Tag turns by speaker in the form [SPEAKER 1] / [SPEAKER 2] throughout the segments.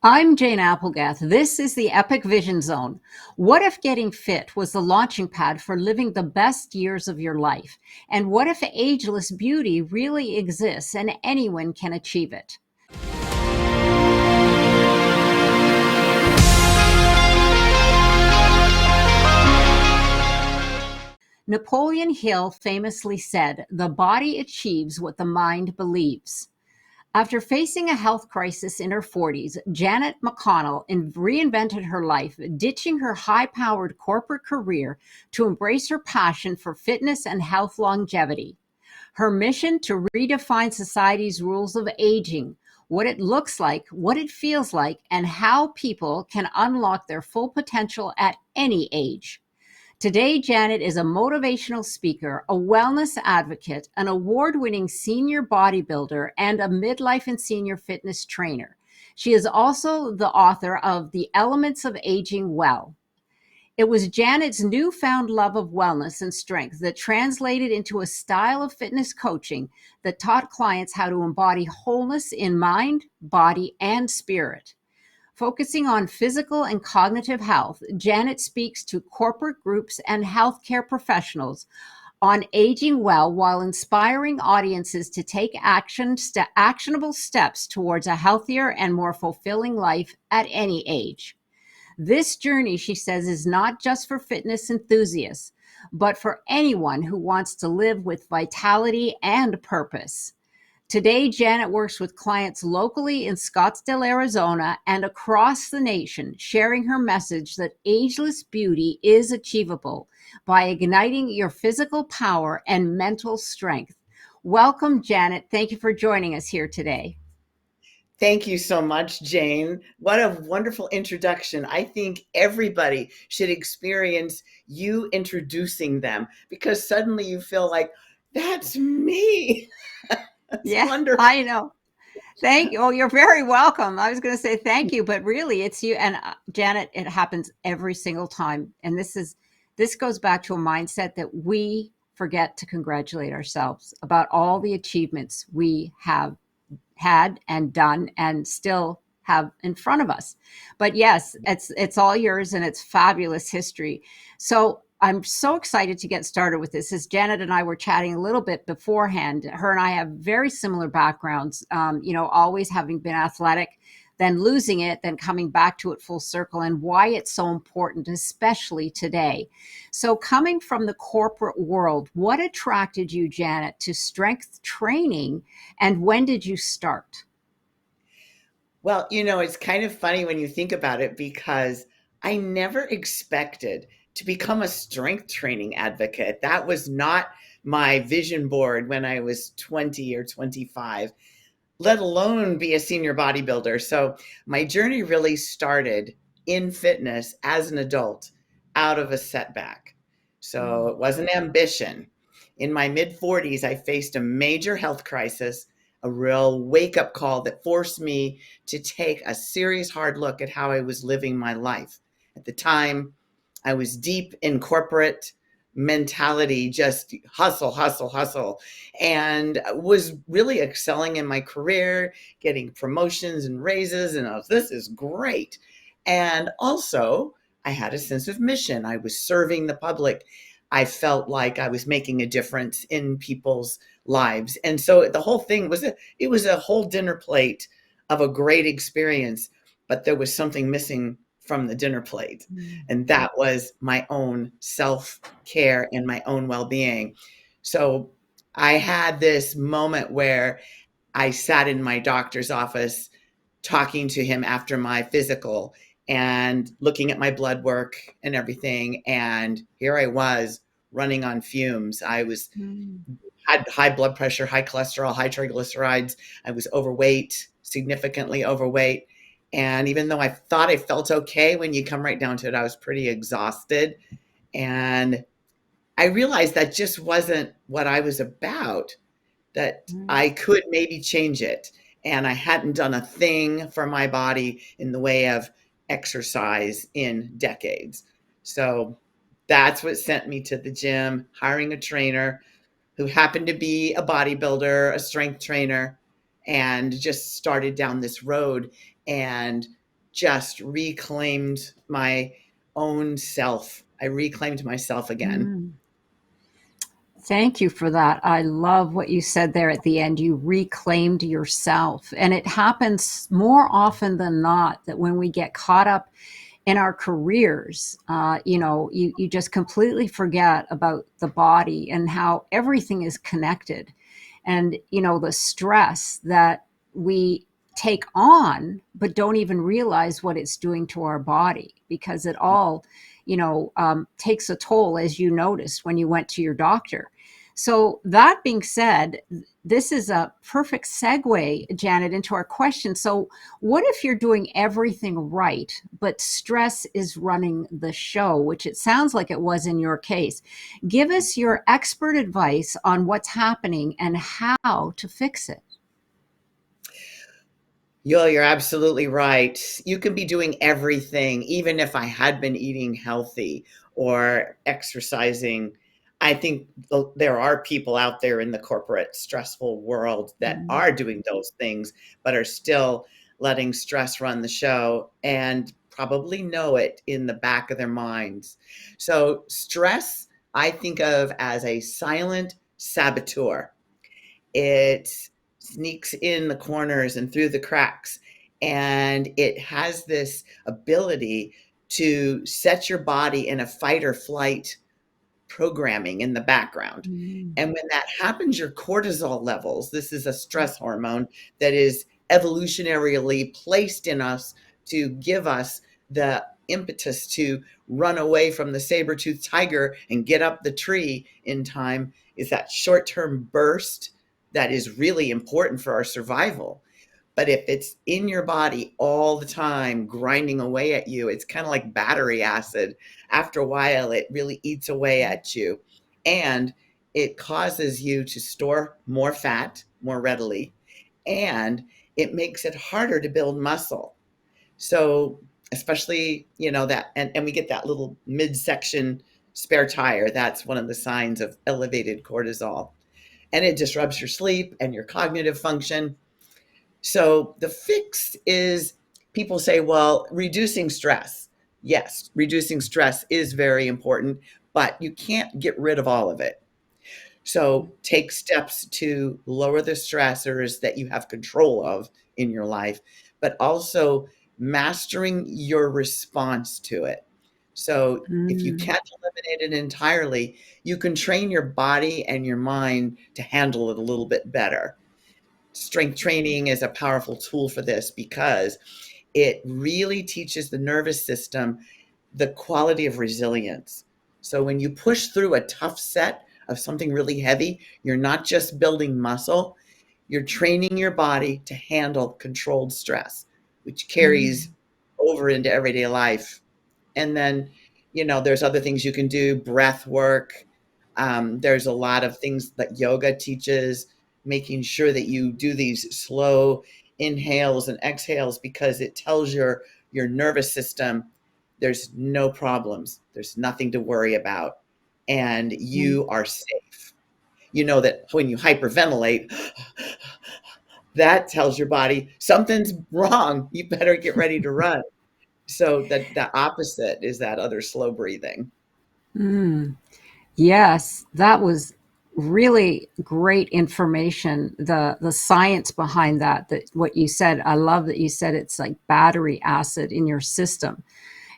[SPEAKER 1] I'm Jane Applegath. This is the Epic Vision Zone. What if getting fit was the launching pad for living the best years of your life? And what if ageless beauty really exists and anyone can achieve it? Napoleon Hill famously said, "The body achieves what the mind believes." After facing a health crisis in her 40s, Janet McConnell reinvented her life, ditching her high powered corporate career to embrace her passion for fitness and health longevity. Her mission to redefine society's rules of aging, what it looks like, what it feels like, and how people can unlock their full potential at any age. Today, Janet is a motivational speaker, a wellness advocate, an award winning senior bodybuilder, and a midlife and senior fitness trainer. She is also the author of The Elements of Aging Well. It was Janet's newfound love of wellness and strength that translated into a style of fitness coaching that taught clients how to embody wholeness in mind, body, and spirit. Focusing on physical and cognitive health, Janet speaks to corporate groups and healthcare professionals on aging well while inspiring audiences to take actionable steps towards a healthier and more fulfilling life at any age. This journey, she says, is not just for fitness enthusiasts, but for anyone who wants to live with vitality and purpose. Today, Janet works with clients locally in Scottsdale, Arizona, and across the nation, sharing her message that ageless beauty is achievable by igniting your physical power and mental strength. Welcome, Janet. Thank you for joining us here today.
[SPEAKER 2] Thank you so much, Jane. What a wonderful introduction. I think everybody should experience you introducing them because suddenly you feel like, that's me. That's
[SPEAKER 1] Yeah,
[SPEAKER 2] wonderful.
[SPEAKER 1] I know. Thank you. Oh, you're very welcome. I was going to say thank you, but really it's you and Janet. It happens every single time. And this goes back to a mindset that we forget to congratulate ourselves about all the achievements we have had and done and still have in front of us. But yes, it's all yours and it's fabulous history. So I'm so excited to get started with this. As Janet and I were chatting a little bit beforehand, her and I have very similar backgrounds, always having been athletic, then losing it, then coming back to it full circle, and why it's so important, especially today. So, coming from the corporate world, what attracted you, Janet, to strength training, and when did you start?
[SPEAKER 2] Well, it's kind of funny when you think about it because I never expected to become a strength training advocate. That was not my vision board when I was 20 or 25, let alone be a senior bodybuilder. So my journey really started in fitness as an adult out of a setback. So it wasn't ambition. In my mid 40s, I faced a major health crisis, a real wake up call that forced me to take a serious hard look at how I was living my life. At the time, I was deep in corporate mentality, just hustle, hustle, hustle, and was really excelling in my career, getting promotions and raises, and this is great. And also, I had a sense of mission. I was serving the public. I felt like I was making a difference in people's lives. And so the whole thing was a whole dinner plate of a great experience, but there was something missing from the dinner plate. And that was my own self-care and my own well-being. So I had this moment where I sat in my doctor's office talking to him after my physical and looking at my blood work and everything. And here I was running on fumes. Had high blood pressure, high cholesterol, high triglycerides. I was overweight, significantly overweight. And even though I thought I felt okay, when you come right down to it, I was pretty exhausted. And I realized that just wasn't what I was about, that I could maybe change it. And I hadn't done a thing for my body in the way of exercise in decades. So that's what sent me to the gym, hiring a trainer who happened to be a bodybuilder, a strength trainer, and just started down this road. and just reclaimed my own self. I reclaimed myself again.
[SPEAKER 1] Mm. Thank you for that. I love what you said there at the end. You reclaimed yourself. And it happens more often than not that when we get caught up in our careers, you just completely forget about the body and how everything is connected. And, the stress that we take on, but don't even realize what it's doing to our body because it all, takes a toll, as you noticed when you went to your doctor. So, that being said, this is a perfect segue, Janet, into our question. So, what if you're doing everything right, but stress is running the show, which it sounds like it was in your case? Give us your expert advice on what's happening and how to fix it.
[SPEAKER 2] You're absolutely right. You can be doing everything, even if I had been eating healthy or exercising. I think there are people out there in the corporate stressful world that
[SPEAKER 1] Mm,
[SPEAKER 2] are doing those things, but are still letting stress run the show and probably know it in the back of their minds. So, stress, I think of as a silent saboteur. It sneaks in the corners and through the cracks, and it has this ability to set your body in a fight or flight programming in the background.
[SPEAKER 1] mm,
[SPEAKER 2] And when that happens, your cortisol levels, this is a stress hormone that is evolutionarily placed in us to give us the impetus to run away from the saber-toothed tiger and get up the tree in time, is that short-term burst that is really important for our survival. But if it's in your body all the time, grinding away at you, it's kind of like battery acid. After a while, it really eats away at you. And it causes you to store more fat more readily. And it makes it harder to build muscle. So, especially, that, and we get that little midsection spare tire. That's one of the signs of elevated cortisol. And it disrupts your sleep and your cognitive function. So the fix is, people say, well, reducing stress. Yes, reducing stress is very important, but you can't get rid of all of it. So take steps to lower the stressors that you have control of in your life, but also mastering your response to it. So if you
[SPEAKER 1] mm,
[SPEAKER 2] can't eliminate it entirely, you can train your body and your mind to handle it a little bit better. Strength training is a powerful tool for this because it really teaches the nervous system the quality of resilience. So when you push through a tough set of something really heavy, you're not just building muscle, you're training your body to handle controlled stress, which carries
[SPEAKER 1] mm,
[SPEAKER 2] over into everyday life. And then, there's other things you can do, breath work. There's a lot of things that yoga teaches, making sure that you do these slow inhales and exhales because it tells your nervous system there's no problems, there's nothing to worry about, and
[SPEAKER 1] mm,
[SPEAKER 2] you are safe. You know that when you hyperventilate, that tells your body something's wrong. You better get ready to run. So that the opposite is that other slow breathing.
[SPEAKER 1] mm. Yes, that was really great information. The science behind that what you said, I love that you said it's like battery acid in your system.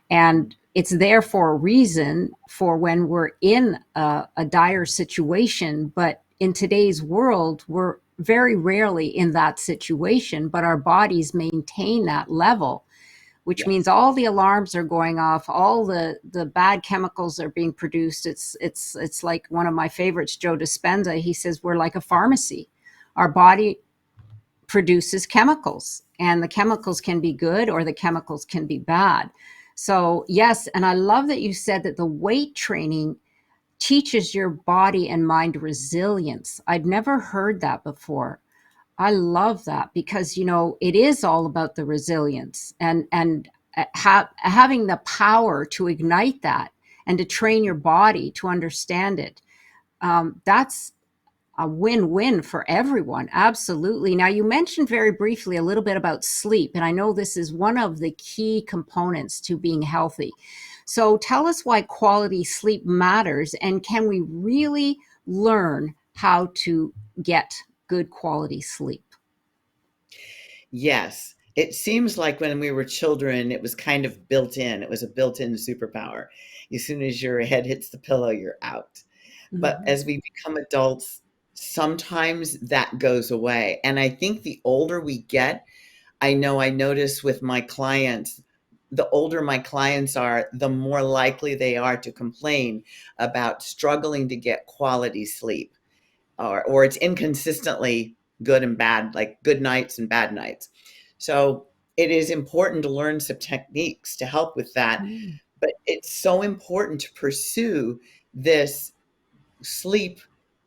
[SPEAKER 1] And it's there for a reason for when we're in a dire situation. But in today's world, we're very rarely in that situation, but our bodies maintain that level, which means
[SPEAKER 2] Yes.
[SPEAKER 1] all the alarms are going off, all the bad chemicals are being produced. It's like one of my favorites, Joe Dispenza. He says we're like a pharmacy. Our body produces chemicals, and the chemicals can be good or the chemicals can be bad. So yes, and I love that you said that the weight training teaches your body and mind resilience. I'd never heard that before. I love that because it is all about the resilience and having the power to ignite that and to train your body to understand it. That's a win-win for everyone. Absolutely. Now, you mentioned very briefly a little bit about sleep, and I know this is one of the key components to being healthy. So tell us why quality sleep matters, and can we really learn how to get good quality sleep?
[SPEAKER 2] Yes. It seems like when we were children, it was kind of built in. It was a built-in superpower. As soon as your head hits the pillow, you're out. But
[SPEAKER 1] Mhm.
[SPEAKER 2] as we become adults, sometimes that goes away. And I think the older we get, I know I notice with my clients, the older my clients are, the more likely they are to complain about struggling to get quality sleep, or it's inconsistently good and bad, like good nights and bad nights. So it is important to learn some techniques to help with that.
[SPEAKER 1] Mm.
[SPEAKER 2] But it's so important to pursue this sleep,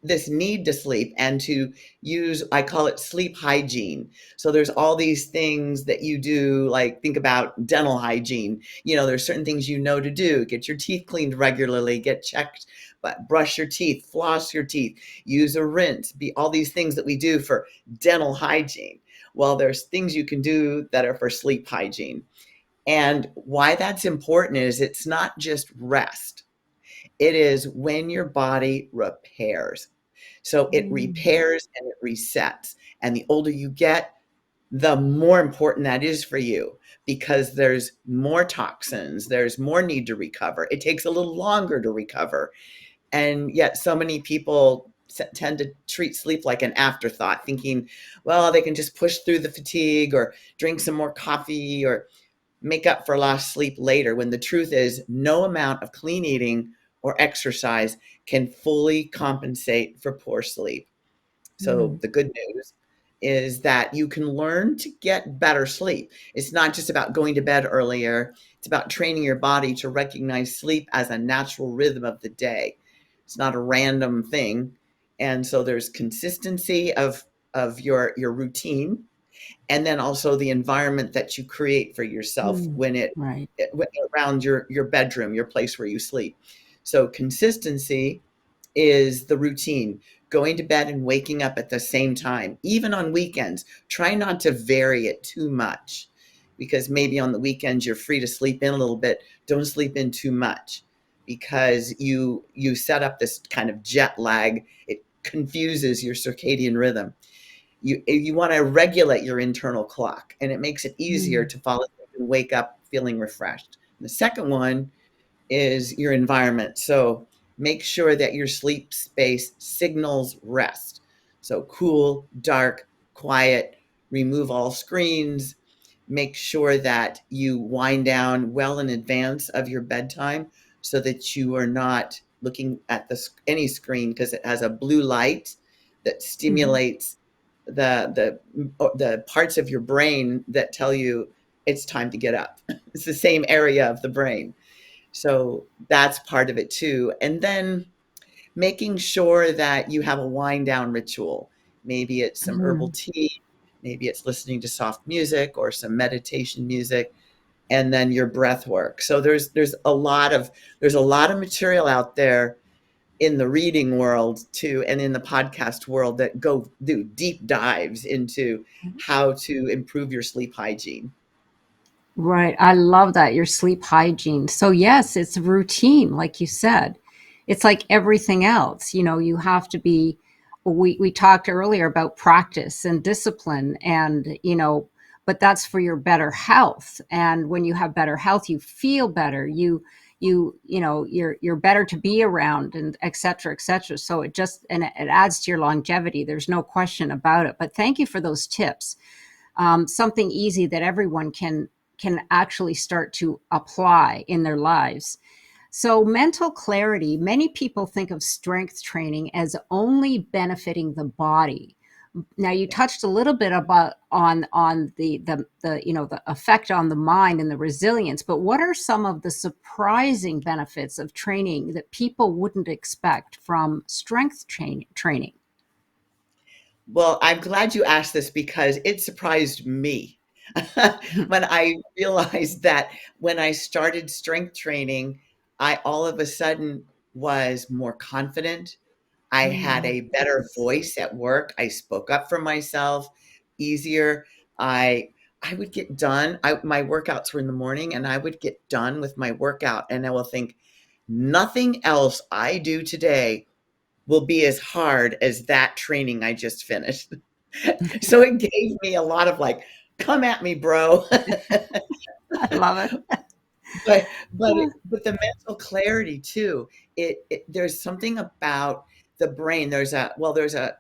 [SPEAKER 2] this need to sleep, and to use, I call it sleep hygiene. So there's all these things that you do, like think about dental hygiene. There's certain things to do. Get your teeth cleaned regularly, get checked, but brush your teeth, floss your teeth, use a rinse, be all these things that we do for dental hygiene. Well, there's things you can do that are for sleep hygiene. And why that's important is it's not just rest. It is when your body repairs. So it
[SPEAKER 1] Mm.
[SPEAKER 2] repairs and it resets. And the older you get, the more important that is for you, because there's more toxins, there's more need to recover. It takes a little longer to recover. And yet, so many people tend to treat sleep like an afterthought, thinking, well, they can just push through the fatigue or drink some more coffee or make up for lost sleep later, when the truth is no amount of clean eating or exercise can fully compensate for poor sleep. So
[SPEAKER 1] Mm.
[SPEAKER 2] the good news is that you can learn to get better sleep. It's not just about going to bed earlier. It's about training your body to recognize sleep as a natural rhythm of the day. It's not a random thing. And so there's consistency of your routine, and then also the environment that you create for yourself
[SPEAKER 1] Mm.
[SPEAKER 2] when
[SPEAKER 1] Right.
[SPEAKER 2] around your bedroom, your place where you sleep. So consistency is the routine, going to bed and waking up at the same time, even on weekends. Try not to vary it too much, because maybe on the weekends you're free to sleep in a little bit. Don't sleep in too much, because you set up this kind of jet lag. It confuses your circadian rhythm. You want to regulate your internal clock, and it makes it easier
[SPEAKER 1] Mm.
[SPEAKER 2] to fall asleep and wake up feeling refreshed. And the second one is your environment. So make sure that your sleep space signals rest. So cool, dark, quiet, remove all screens. Make sure that you wind down well in advance of your bedtime, so that you are not looking at any screen, because it has a blue light that
[SPEAKER 1] Mhm.
[SPEAKER 2] stimulates the parts of your brain that tell you it's time to get up. It's the same area of the brain. So that's part of it too. And then making sure that you have a wind down ritual. Maybe it's some herbal
[SPEAKER 1] Mhm.
[SPEAKER 2] tea, maybe it's listening to soft music or some meditation music, and then your breath work. So there's a lot of material out there in the reading world too, and in the podcast world, that go do deep dives into how to improve your sleep hygiene.
[SPEAKER 1] Right. I love that, your sleep hygiene. So yes, it's a routine, like you said. It's like everything else. You have to be, we talked earlier about practice and discipline, and but that's for your better health. And when you have better health, you feel better. You're better to be around, and et cetera, et cetera. So it adds to your longevity. There's no question about it. But thank you for those tips. Something easy that everyone can actually start to apply in their lives. So, mental clarity, many people think of strength training as only benefiting the body. Now, you
[SPEAKER 2] Yeah.
[SPEAKER 1] touched a little bit about on the effect on the mind and the resilience, but what are some of the surprising benefits of training that people wouldn't expect from strength training?
[SPEAKER 2] Well, I'm glad you asked this, because it surprised me when I realized that when I started strength training, I all of a sudden was more confident. I had
[SPEAKER 1] Mm.
[SPEAKER 2] a better voice at work. I spoke up for myself easier. I I would get done. My workouts were in the morning, and I would get done with my workout, and I will think, nothing else I do today will be as hard as that training I just finished. So it gave me a lot of like, come at me, bro.
[SPEAKER 1] I love it.
[SPEAKER 2] But the mental clarity too. It there's something about the brain. There's a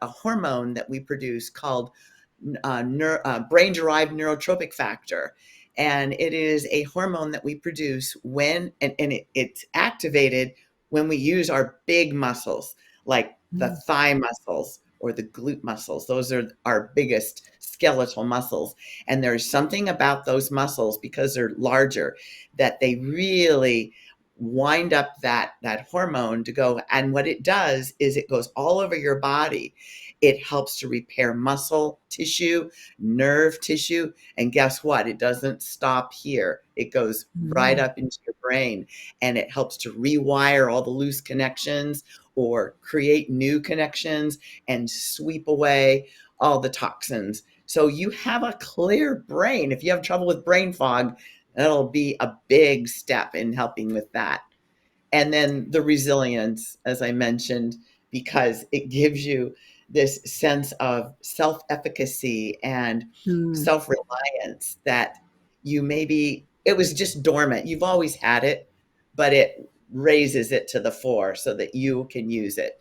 [SPEAKER 2] hormone that we produce called brain derived neurotropic factor, and it is a hormone that we produce it's activated when we use our big muscles, like the
[SPEAKER 1] Mm.
[SPEAKER 2] thigh muscles or the glute muscles. Those are our biggest skeletal muscles, and there's something about those muscles, because they're larger, that they really wind up that hormone to go. And what it does is it goes all over your body. It helps to repair muscle tissue, nerve tissue, and guess what? It doesn't stop here. It goes right
[SPEAKER 1] Mm.
[SPEAKER 2] up into your brain, and it helps to rewire all the loose connections or create new connections and sweep away all the toxins. So you have a clear brain. If you have trouble with brain fog, that'll be a big step in helping with that. And then the resilience, as I mentioned, because it gives you this sense of self efficacy and
[SPEAKER 1] Mm.
[SPEAKER 2] self reliance that it was just dormant. You've always had it, but it raises it to the fore so that you can use it.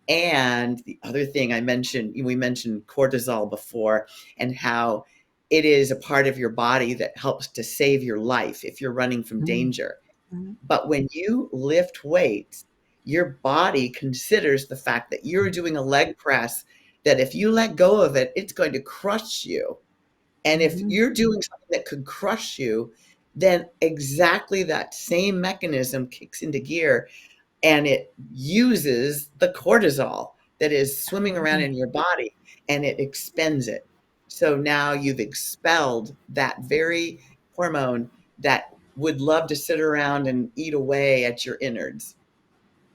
[SPEAKER 2] And the other thing we mentioned cortisol before, and how it is a part of your body that helps to save your life if you're running from
[SPEAKER 1] Mm.
[SPEAKER 2] danger.
[SPEAKER 1] Mm.
[SPEAKER 2] But when you lift weights, your body considers the fact that you're doing a leg press, that if you let go of it, it's going to crush you. And if
[SPEAKER 1] Mhm.
[SPEAKER 2] you're doing something that could crush you, then exactly that same mechanism kicks into gear, and it uses the cortisol that is swimming around
[SPEAKER 1] Mm.
[SPEAKER 2] in your body, and it expends it. So now you've expelled that very hormone that would love to sit around and eat away at your innards.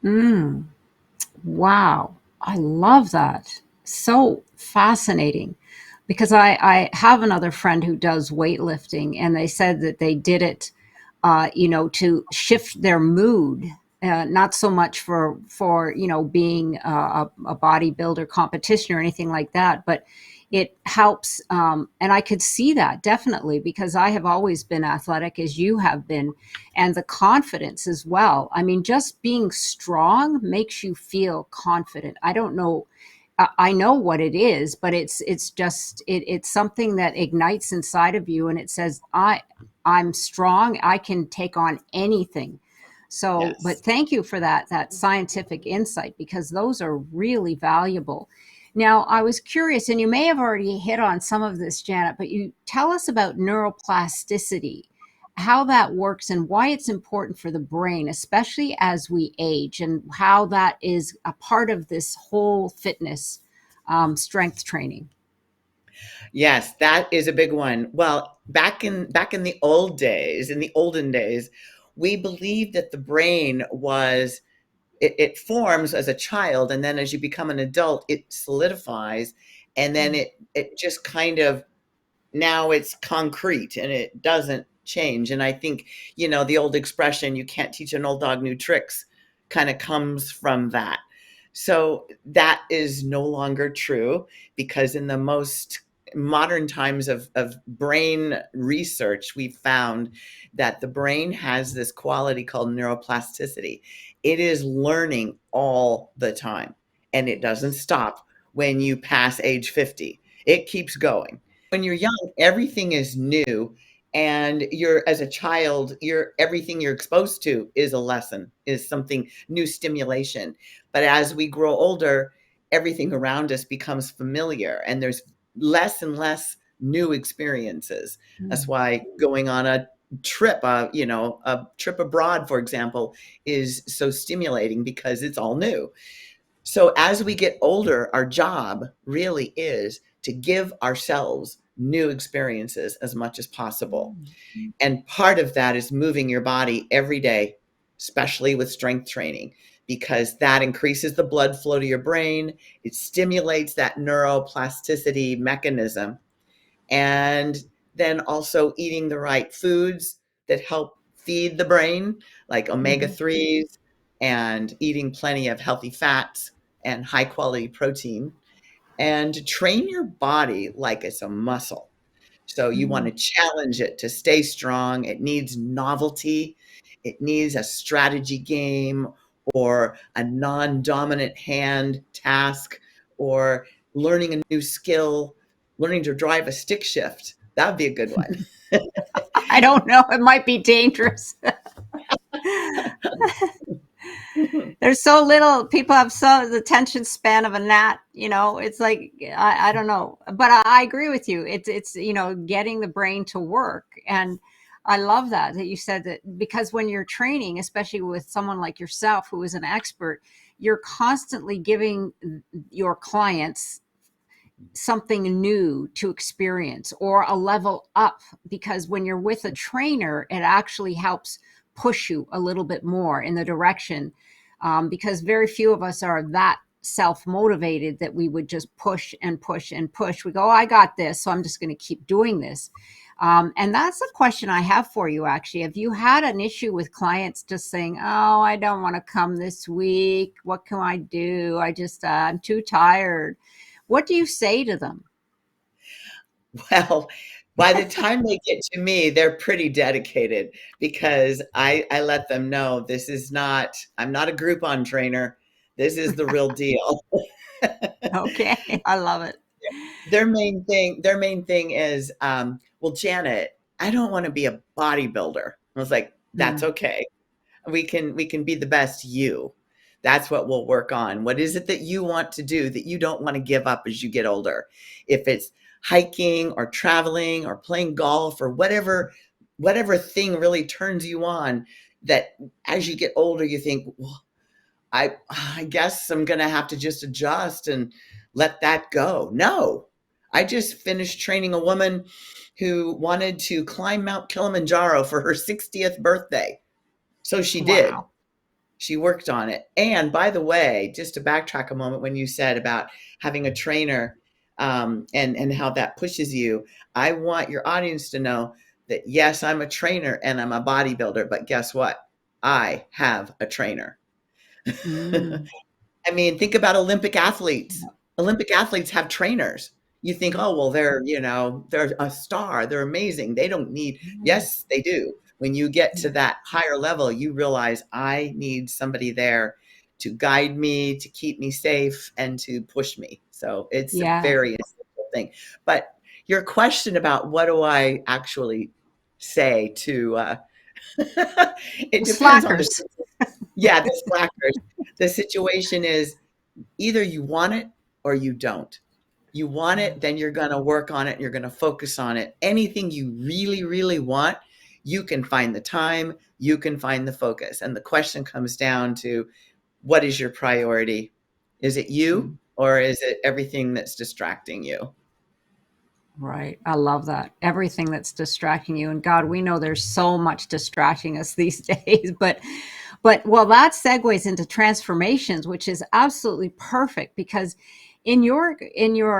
[SPEAKER 1] Mm. Wow. I love that. So fascinating. Because I have another friend who does weightlifting, and they said that they did it, to shift their mood, not so much for being a bodybuilder competition or anything like that, but it helps. And I could see that definitely because I have always been athletic as you have been, and the confidence as well. I mean, just being strong makes you feel confident. I don't know. I know what it is, but it's something that ignites inside of you, and it says, I'm strong. I can take on anything. So, but
[SPEAKER 2] Yes.
[SPEAKER 1] thank you for that scientific insight, because those are really valuable. Now, I was curious, and you may have already hit on some of this, Janet, but you tell us about neuroplasticity, how that works and why it's important for the brain, especially as we age, and how that is a part of this whole fitness, strength training.
[SPEAKER 2] Yes, that is a big one. Well, back in the old days, in the olden days, we believed that the brain was it forms as a child, and then as you become an adult, it solidifies, and then it just kind of, now it's concrete and it doesn't change. And I think, the old expression, you can't teach an old dog new tricks, kind of comes from that. So that is no longer true, because in the most modern times of brain research, we found that the brain has this quality called neuroplasticity. It is learning all the time, and it doesn't stop when you pass age 50. It keeps going. When you're young, everything is new, and you're as a child, everything you're exposed to is a lesson, is something new, stimulation. But as we grow older, everything around us becomes familiar, and there's less and less new experiences. That's
[SPEAKER 1] Mm.
[SPEAKER 2] why going on a trip abroad, for example, is so stimulating, because it's all new. So as we get older, our job really is to give ourselves new experiences as much as possible.
[SPEAKER 1] Mm.
[SPEAKER 2] And part of that is moving your body every day, especially with strength training, because that increases the blood flow to your brain. It stimulates that neuroplasticity mechanism. And then also eating the right foods that help feed the brain, like omega
[SPEAKER 1] Mhm.
[SPEAKER 2] 3s, and eating plenty of healthy fats and high quality protein, and to train your body like it's a muscle. So you want to
[SPEAKER 1] Mhm.
[SPEAKER 2] challenge it to stay strong. It needs novelty. It needs a strategy game or a non-dominant hand task or learning a new skill, learning to drive a stick shift. That would be a good one.
[SPEAKER 1] I don't know. It might be dangerous. There's so little people have so the attention span of a gnat, it's like I don't know, but I agree with you. It's getting the brain to work. And I love that you said that, because when you're training, especially with someone like yourself who is an expert, you're constantly giving your clients something new to experience or a level up, because when you're with a trainer, it actually helps push you a little bit more in the direction, because very few of us are that self-motivated that we would just push and push and push. We go, oh, I got this, so I'm just going to keep doing this. And that's a question I have for you, actually. Have you had an issue with clients just saying, oh, I don't want to come this week, what can I do, I'm too tired? What do you say to them?
[SPEAKER 2] Well, by the time they get to me, they're pretty dedicated because I let them know this is not, I'm not a Groupon trainer. This is the real deal.
[SPEAKER 1] Okay, I love it.
[SPEAKER 2] Their main thing is, well, Janet, I don't want to be a bodybuilder. I was like, that's
[SPEAKER 1] Mm,
[SPEAKER 2] okay. We can be the best you. That's what we'll work on. What is it that you want to do that you don't want to give up as you get older? If it's hiking or traveling or playing golf or whatever thing really turns you on, that as you get older you think, well, I guess I'm going to have to just adjust and let that go. No. I just finished training a woman who wanted to climb Mount Kilimanjaro for her 60th birthday. So she did.
[SPEAKER 1] wow.
[SPEAKER 2] She worked on it. And by the way, just to backtrack a moment, when you said about having a trainer, and how that pushes you, I want your audience to know that yes, I'm a trainer and I'm a bodybuilder, but guess what? I have a trainer.
[SPEAKER 1] Mm,
[SPEAKER 2] I mean, think about Olympic athletes. Olympic athletes have trainers. You think, oh, well, they're a star. They're amazing. They don't need,
[SPEAKER 1] mm,
[SPEAKER 2] yes, they do. When you get to that higher level, you realize I need somebody there to guide me, to keep me safe, and to push me. So it's a
[SPEAKER 1] yeah.
[SPEAKER 2] very essential thing. But your question about what do I actually say to, it
[SPEAKER 1] The
[SPEAKER 2] depends on the,
[SPEAKER 1] slackers.
[SPEAKER 2] yeah, the slackers. The situation is, either you want it or you don't. You want it, then you're going to work on it. You're going to focus on it. Anything you really, really want, you can find the time, you can find the focus. And the question comes down to, what is your priority? Is it you
[SPEAKER 1] Mm,
[SPEAKER 2] or is it everything that's distracting you?
[SPEAKER 1] right. I love that. Everything that's distracting you. And God, we know there's so much distracting us these days. But well, that segues into transformations, which is absolutely perfect, because in your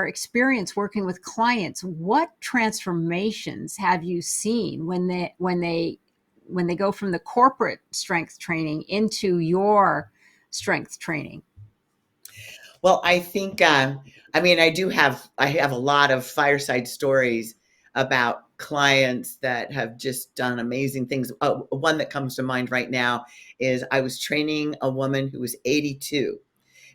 [SPEAKER 1] experience working with clients, what transformations have you seen when they go from the corporate strength training into your strength training?
[SPEAKER 2] Well, I think, I mean, I have a lot of fireside stories about clients that have just done amazing things. One that comes to mind right now is I was training a woman who was 82.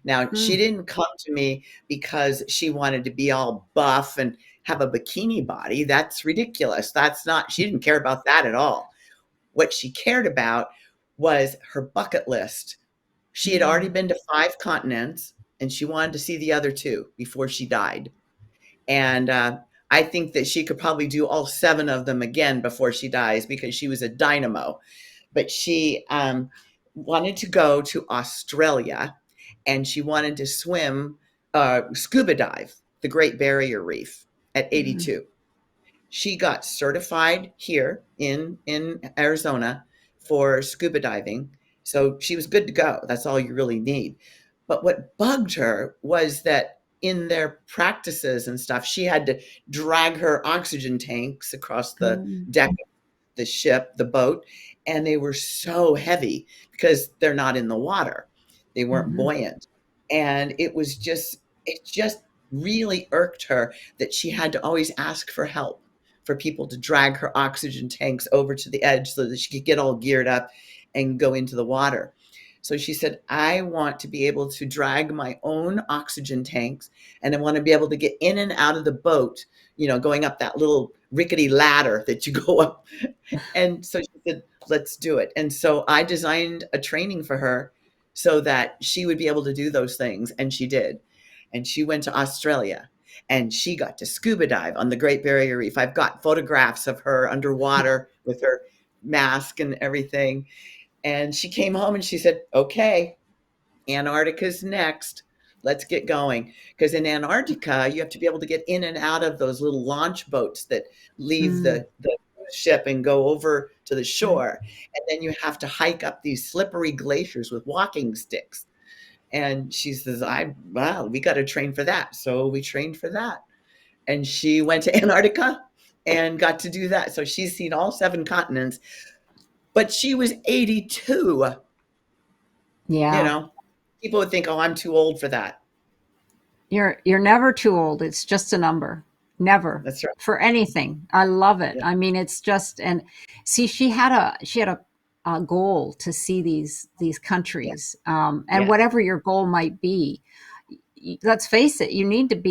[SPEAKER 2] Now, she
[SPEAKER 1] Mm,
[SPEAKER 2] didn't come to me because she wanted to be all buff and have a bikini body. That's ridiculous. She didn't care about that at all. What she cared about was her bucket list. She had already
[SPEAKER 1] mm,
[SPEAKER 2] been to 5 continents, and she wanted to see the other 2 before she died. And, I think that she could probably do all 7 of them again before she dies because she was a dynamo. But she, wanted to go to Australia, and she wanted to scuba dive the Great Barrier Reef at
[SPEAKER 1] mm,
[SPEAKER 2] 82. She got certified here in Arizona for scuba diving. So she was good to go. That's all you really need. But what bugged her was that in their practices and stuff, she had to drag her oxygen tanks across the
[SPEAKER 1] Mm,
[SPEAKER 2] deck of the ship, the boat, and they were so heavy because they're not in the water. They weren't
[SPEAKER 1] mhm,
[SPEAKER 2] buoyant. And it just really irked her that she had to always ask for help for people to drag her oxygen tanks over to the edge so that she could get all geared up and go into the water. So she said, I want to be able to drag my own oxygen tanks, and I want to be able to get in and out of the boat, going up that little rickety ladder that you go up. And so she said, let's do it. And so I designed a training for her so that she would be able to do those things. And she did. And she went to Australia and she got to scuba dive on the Great Barrier Reef. I've got photographs of her underwater with her mask and everything. And she came home and she said, okay, Antarctica's next. Let's get going. Because in Antarctica, you have to be able to get in and out of those little launch boats that leave
[SPEAKER 1] mm,
[SPEAKER 2] the ship and go over to the
[SPEAKER 1] right.
[SPEAKER 2] shore. And then you have to hike up these slippery glaciers with walking sticks. And she says, wow, we got to train for that. So we trained for that. And she went to Antarctica and got to do that. So she's seen all 7 continents, but she was 82. You
[SPEAKER 1] Yeah.
[SPEAKER 2] know, people would think, oh, I'm too old for that.
[SPEAKER 1] You're never too old. It's just a number. Never.
[SPEAKER 2] That's right.
[SPEAKER 1] For anything. I love it.
[SPEAKER 2] Yeah.
[SPEAKER 1] I mean, it's just, and see, she had a goal to see these
[SPEAKER 2] Yeah.
[SPEAKER 1] countries. And
[SPEAKER 2] Yeah.
[SPEAKER 1] whatever your goal might be, let's face it, you need to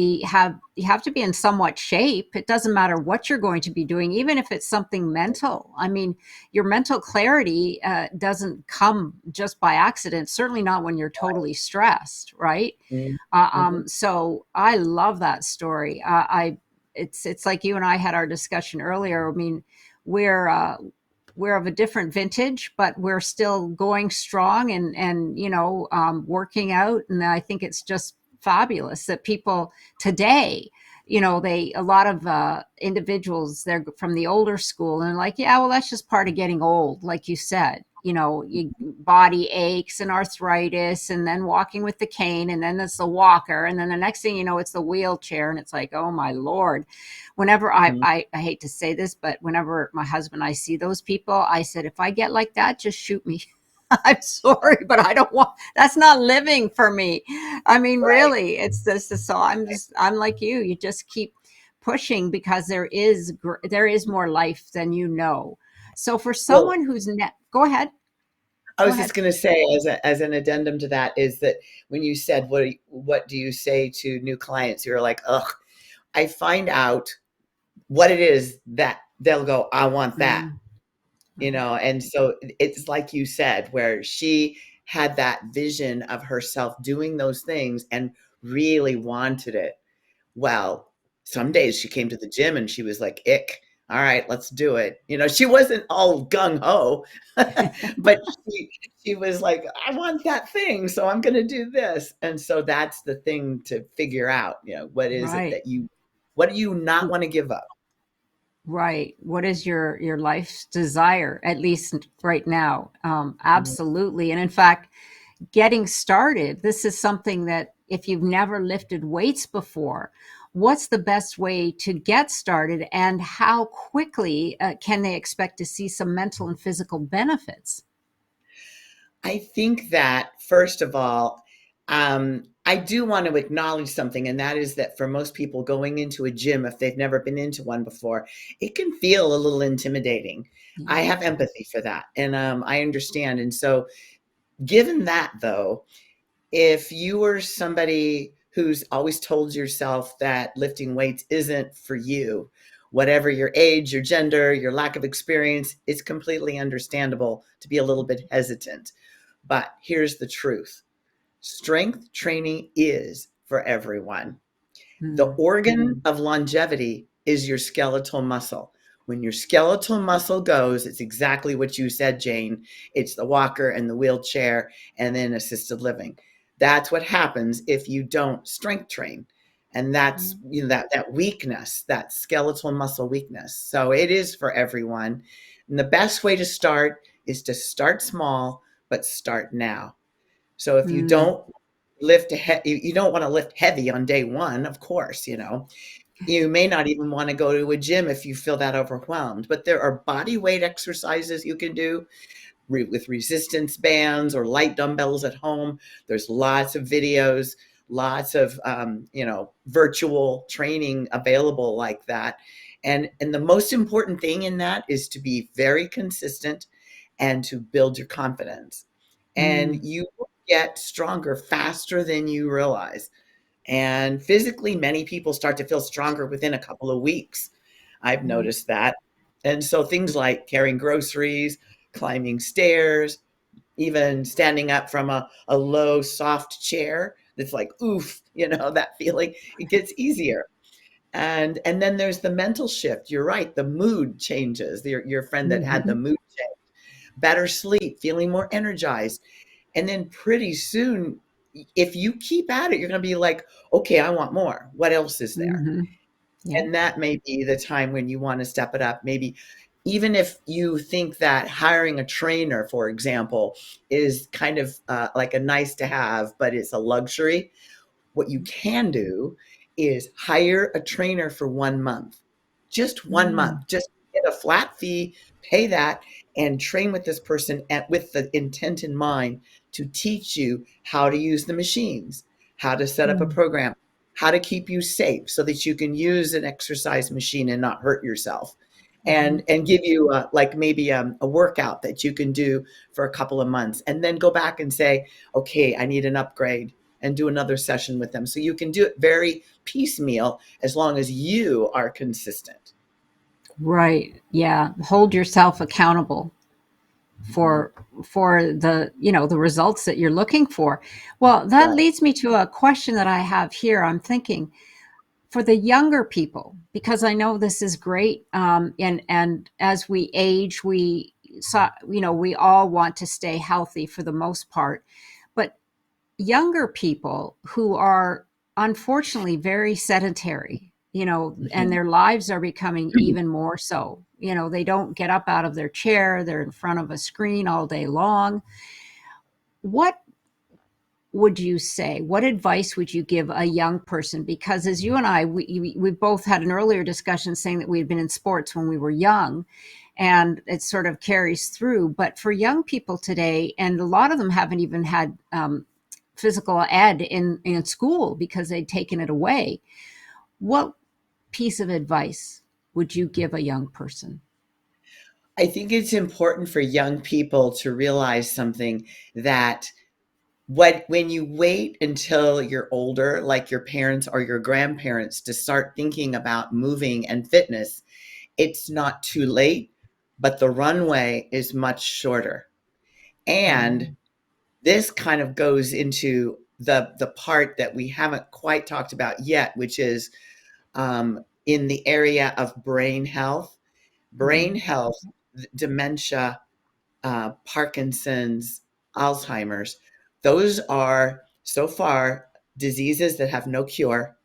[SPEAKER 1] you have to be in somewhat shape. It doesn't matter what you're going to be doing, even if it's something mental. I mean, your mental clarity doesn't come just by accident, certainly not when you're totally stressed, right?
[SPEAKER 2] Mhm.
[SPEAKER 1] So I love that story. It's like you and I had our discussion earlier. I mean, we're we're of a different vintage, but we're still going strong and working out. And I think it's just fabulous that people today, they a lot of individuals, they're from the older school and they're like, yeah, well, that's just part of getting old, like you said. Body aches and arthritis, and then walking with the cane, and then it's the walker, and then the next thing you know, it's the wheelchair, and it's like, oh my lord. Whenever
[SPEAKER 2] Mhm.
[SPEAKER 1] I hate to say this, but whenever my husband and I see those people, I said, if I get like that, just shoot me. I'm sorry, but I don't want, that's not living for me. I mean,
[SPEAKER 2] Right.
[SPEAKER 1] really, it's this. So I'm like you. You just keep pushing because there is more life than you know. So for
[SPEAKER 2] Well,
[SPEAKER 1] someone who's go ahead,
[SPEAKER 2] I
[SPEAKER 1] go
[SPEAKER 2] was
[SPEAKER 1] ahead.
[SPEAKER 2] just going to say, as an addendum to that, is that when you said, what do you say to new clients? You're like, ugh, I find out what it is that they'll go, I want that.
[SPEAKER 1] Mm, right.
[SPEAKER 2] And so it's like you said, where she had that vision of herself doing those things and really wanted it. Well, some days she came to the gym and she was like, ick, all right, let's do it. She wasn't all gung ho, but she was like, I want that thing, so I'm going to do this. And so that's the thing to figure out, what is it
[SPEAKER 1] Right.
[SPEAKER 2] what do you not want to give up?
[SPEAKER 1] Right. What is your life's desire, at least right now?
[SPEAKER 2] Mhm.
[SPEAKER 1] Absolutely. And in fact, getting started, this is something that if you've never lifted weights before, what's the best way to get started and how quickly can they expect to see some mental and physical benefits?
[SPEAKER 2] I think that, first of all, I do want to acknowledge something, and that is that for most people going into a gym, if they've never been into one before, it can feel a little intimidating. I
[SPEAKER 1] Yeah.
[SPEAKER 2] have empathy for that, and I understand. And so, given that, though, if you were somebody who's always told yourself that lifting weights isn't for you, whatever your age, your gender, your lack of experience, it's completely understandable to be a little bit hesitant. But here's the truth: strength training is for everyone. The
[SPEAKER 1] Hmm.
[SPEAKER 2] organ of longevity is your skeletal muscle. When your skeletal muscle goes, it's exactly what you said, Jane. It's the walker and the wheelchair and then assisted living. That's what happens if you don't strength train. And that's that weakness, that skeletal muscle weakness. So it is for everyone. And the best way to start is to start small but start now. So if you
[SPEAKER 1] Mm.
[SPEAKER 2] don't you don't want to lift heavy on day one, of course, you may not even want to go to a gym if you feel that overwhelmed, but there are body weight exercises you can do with resistance bands or light dumbbells at home. There's lots of videos, lots of virtual training available like that. And the most important thing in that is to be very consistent and to build your confidence. And
[SPEAKER 1] Mm.
[SPEAKER 2] you will get stronger faster than you realize. And physically, many people start to feel stronger within a couple of weeks. I've
[SPEAKER 1] Mm.
[SPEAKER 2] noticed that. And so things like carrying groceries, climbing stairs, even standing up from a low, soft chair that's like, oof, that feeling, it gets easier. And then there's the mental shift. You're right. The mood changes. Your friend that had the
[SPEAKER 1] Mhm.
[SPEAKER 2] mood change, better sleep, feeling more energized. And then pretty soon, if you keep at it, you're going to be like, okay, I want more. What else is there?
[SPEAKER 1] Mhm. Yeah.
[SPEAKER 2] And that may be the time when you want to step it up. Maybe even if you think that hiring a trainer, for example, is kind of like a nice to have, but it's a luxury, what you can do is hire a trainer for 1 month, just 1 month,
[SPEAKER 1] Mm.
[SPEAKER 2] just get a flat fee, pay that, and train with this person with the intent in mind to teach you how to use the machines, how to set up a
[SPEAKER 1] Mm.
[SPEAKER 2] program, how to keep you safe so that you can use an exercise machine and not hurt yourself.
[SPEAKER 1] Mhm.
[SPEAKER 2] And give you like maybe a workout that you can do for a couple of months, and then go back and say, okay, I need an upgrade, and do another session with them. So you can do it very piecemeal as long as you are consistent.
[SPEAKER 1] Right. Yeah. Hold yourself accountable
[SPEAKER 2] Mhm.
[SPEAKER 1] for the results that you're looking for. Well, that
[SPEAKER 2] Right.
[SPEAKER 1] leads me to a question that I have here. I'm thinking for the younger people, because I know this is great, and as we age, we all want to stay healthy for the most part, but younger people who are unfortunately very sedentary, and
[SPEAKER 2] Mhm.
[SPEAKER 1] their lives are becoming even more so. They don't get up out of their chair, they're in front of a screen all day long. What would you say? What advice would you give a young person? Because as you and I, we both had an earlier discussion saying that we had been in sports when we were young, and it sort of carries through. But for young people today, and a lot of them haven't even had physical ed in school because they'd taken it away. What piece of advice would you give a young person?
[SPEAKER 2] I think it's important for young people to realize something, that when you wait until you're older, like your parents or your grandparents, to start thinking about moving and fitness, it's not too late, but the runway is much shorter. And
[SPEAKER 1] Mm.
[SPEAKER 2] this kind of goes into the part that we haven't quite talked about yet, which is in the area of brain
[SPEAKER 1] Mm.
[SPEAKER 2] health, dementia, Parkinson's, Alzheimer's. Those are so far diseases that have no cure,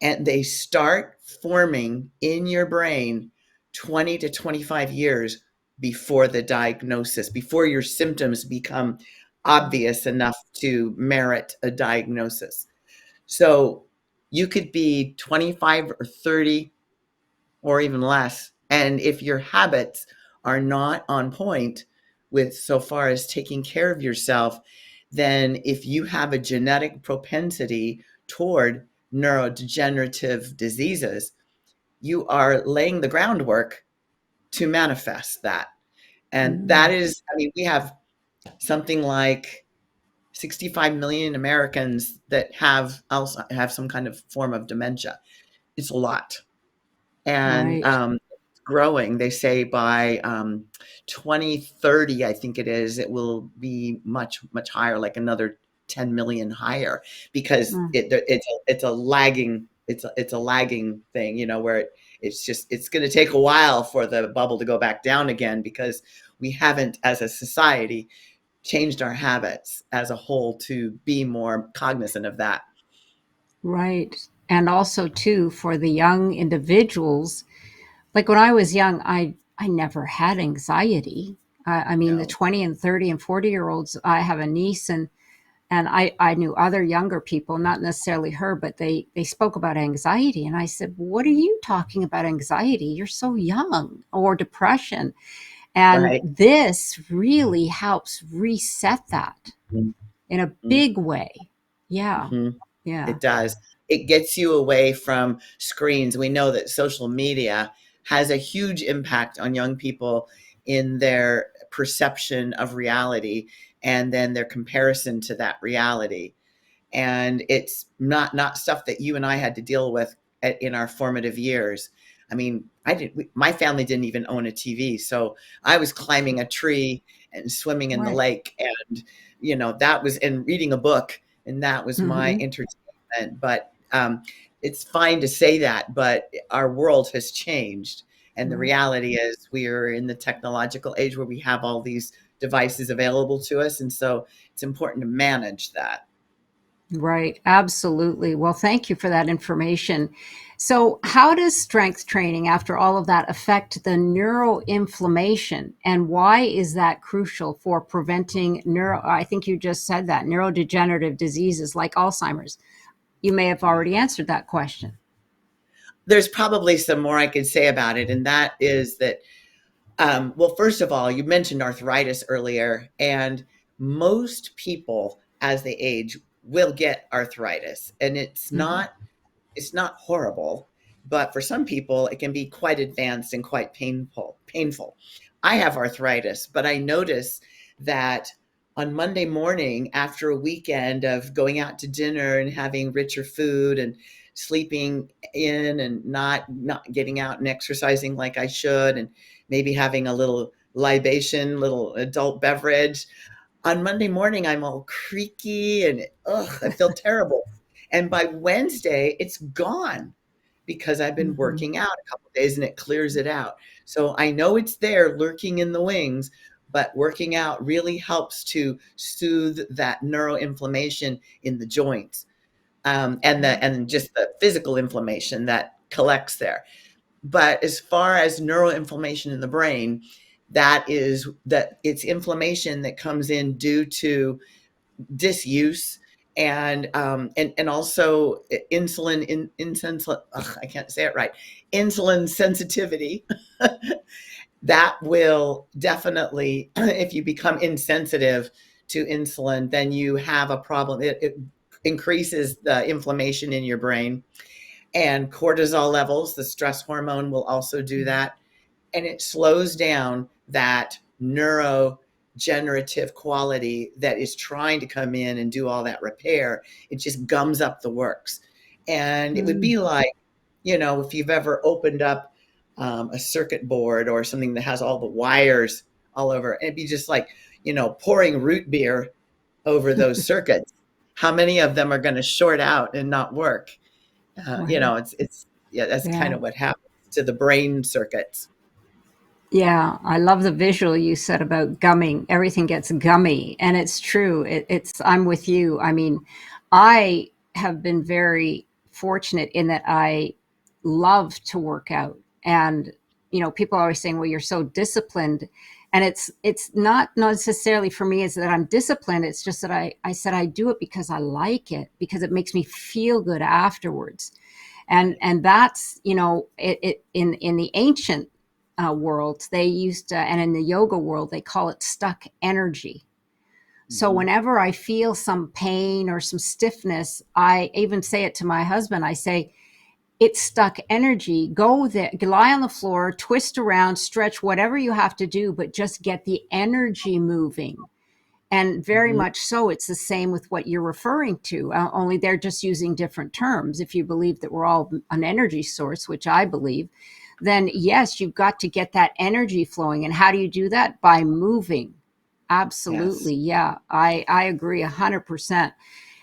[SPEAKER 2] and they start forming in your brain 20 to 25 years before the diagnosis, before your symptoms become obvious enough to merit a diagnosis. So you could be 25 or 30 or even less. And if your habits are not on point with so far as taking care of yourself, then if you have a genetic propensity toward neurodegenerative diseases, you are laying the groundwork to manifest that. And that
[SPEAKER 1] Mm.
[SPEAKER 2] is, I mean, we have something like 65 million Americans that have some kind of form of dementia. It's a lot. And
[SPEAKER 1] Right.
[SPEAKER 2] it's growing. They say by 2030, I think it is, it will be much, much higher, like another 10 million higher, because
[SPEAKER 1] Mm.
[SPEAKER 2] it's a lagging thing, where it's going to take a while for the bubble to go back down again, because we haven't, as a society, changed our habits as a whole to be more cognizant of that.
[SPEAKER 1] Right. And also too, for the young individuals, like when I was young, I never had anxiety. I mean, the
[SPEAKER 2] No.
[SPEAKER 1] 20 and 30 and 40-year-olds, I have a niece, and I knew other younger people, not necessarily her, but they spoke about anxiety. And I said, what are you talking about anxiety? You're so young, or depression. And
[SPEAKER 2] Right.
[SPEAKER 1] this really helps reset that in a big
[SPEAKER 2] Mm-hmm.
[SPEAKER 1] way. Yeah. Yeah.
[SPEAKER 2] It does. It gets you away from screens. We know that social media has a huge impact on young people in their perception of reality and then their comparison to that reality. And it's not stuff that you and I had to deal with in our formative years. I mean, my family didn't even own a TV, so I was climbing a tree and swimming in the
[SPEAKER 1] Right.
[SPEAKER 2] lake, and that was, and reading a book, and that was my
[SPEAKER 1] Hmm.
[SPEAKER 2] entertainment. But it's fine to say that, but our world has changed, and the
[SPEAKER 1] Right.
[SPEAKER 2] reality is we are in the technological age where we have all these devices available to us, and so it's important to manage that.
[SPEAKER 1] Right. Absolutely. Well, thank you for that information. So, how does strength training, after all of that, affect the neuroinflammation? And why is that crucial for preventing I think you just said that, neurodegenerative diseases like Alzheimer's? You may have
[SPEAKER 2] Yeah.
[SPEAKER 1] already answered that question.
[SPEAKER 2] There's probably some more I could say about it, and that is that, well, first of all, you mentioned arthritis earlier, and most people as they age will get arthritis, and
[SPEAKER 1] Hmm.
[SPEAKER 2] it's not horrible, but for some people it can be quite advanced and quite painful. I have arthritis, but I notice that on Monday morning, after a weekend of going out to dinner and having richer food and sleeping in and not getting out and exercising like I should, and maybe having a little libation, little adult beverage, on Monday morning, I'm all creaky and I feel terrible. And by Wednesday, it's gone because I've been
[SPEAKER 1] Hmm.
[SPEAKER 2] working out a couple of days and it clears it out. So I know it's there lurking in the wings, but working out really helps to soothe that neuroinflammation in the joints, and just the physical inflammation that collects there. But as far as neuroinflammation in the brain, that it's inflammation that comes in due to disuse and also insulin, I can't say it right, insulin sensitivity. That will definitely, if you become insensitive to insulin, then you have a problem. It increases the inflammation in your brain, and cortisol levels, the stress hormone, will also do that, and it slows down that neurogenerative quality that is trying to come in and do all that repair. It just gums up the works. And it would
[SPEAKER 1] Hmm.
[SPEAKER 2] be like, if you've ever opened up a circuit board or something that has all the wires all over, it'd be just like, pouring root beer over those circuits. How many of them are going to short out and not work?
[SPEAKER 1] Right.
[SPEAKER 2] Yeah, that's kind
[SPEAKER 1] Yeah.
[SPEAKER 2] of what happens to the brain circuits.
[SPEAKER 1] Yeah, I love the visual you said about gumming. Everything gets gummy, and it's true. I'm with you. I mean, I have been very fortunate in that I love to work out, and people are always saying, "Well, you're so disciplined," and it's not necessarily for me. Is that I'm disciplined? It's just that I said I do it because I like it, because it makes me feel good afterwards. And that's it in the ancient world they used to, and in the yoga world they call it stuck energy. So
[SPEAKER 2] Mhm.
[SPEAKER 1] whenever I feel some pain or some stiffness, I even say it to my husband. I say, it's stuck energy. Go there, lie on the floor, twist around, stretch, whatever you have to do, but just get the energy moving. And very
[SPEAKER 2] Mhm.
[SPEAKER 1] much so, it's the same with what you're referring to, only they're just using different terms. If you believe that we're all an energy source, which I believe, then yes, you've got to get that energy flowing. And how do you do that? By moving.
[SPEAKER 2] Yes.
[SPEAKER 1] Absolutely. Yeah, I agree 100%.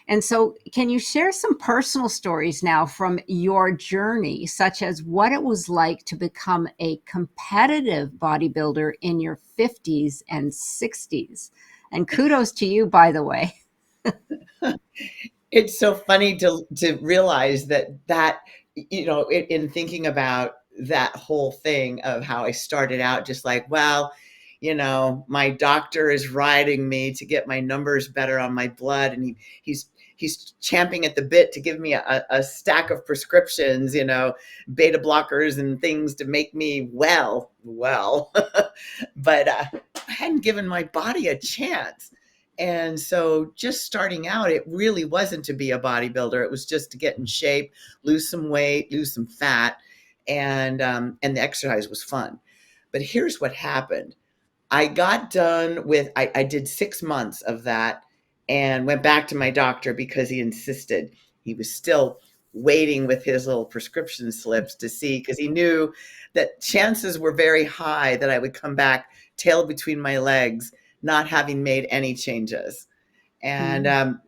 [SPEAKER 1] And so, can you share some personal stories now from your journey, such as what it was like to become a competitive bodybuilder in your 50s and 60s? And kudos to you, by the way.
[SPEAKER 2] It's so funny to realize that in thinking about that whole thing of how I started out, just like, well, my doctor is riding me to get my numbers better on my blood, and he's champing at the bit to give me a stack of prescriptions, beta blockers and things to make me well. But I hadn't given my body a chance. And so just starting out, it really wasn't to be a bodybuilder. It was just to get in shape, lose some weight, lose some fat, and the exercise was fun. But here's what happened. I got done with, I did 6 months of that and went back to my doctor because he insisted. He was still waiting with his little prescription slips to see, because he knew that chances were very high that I would come back tail between my legs, not having made any changes. And
[SPEAKER 1] Mm.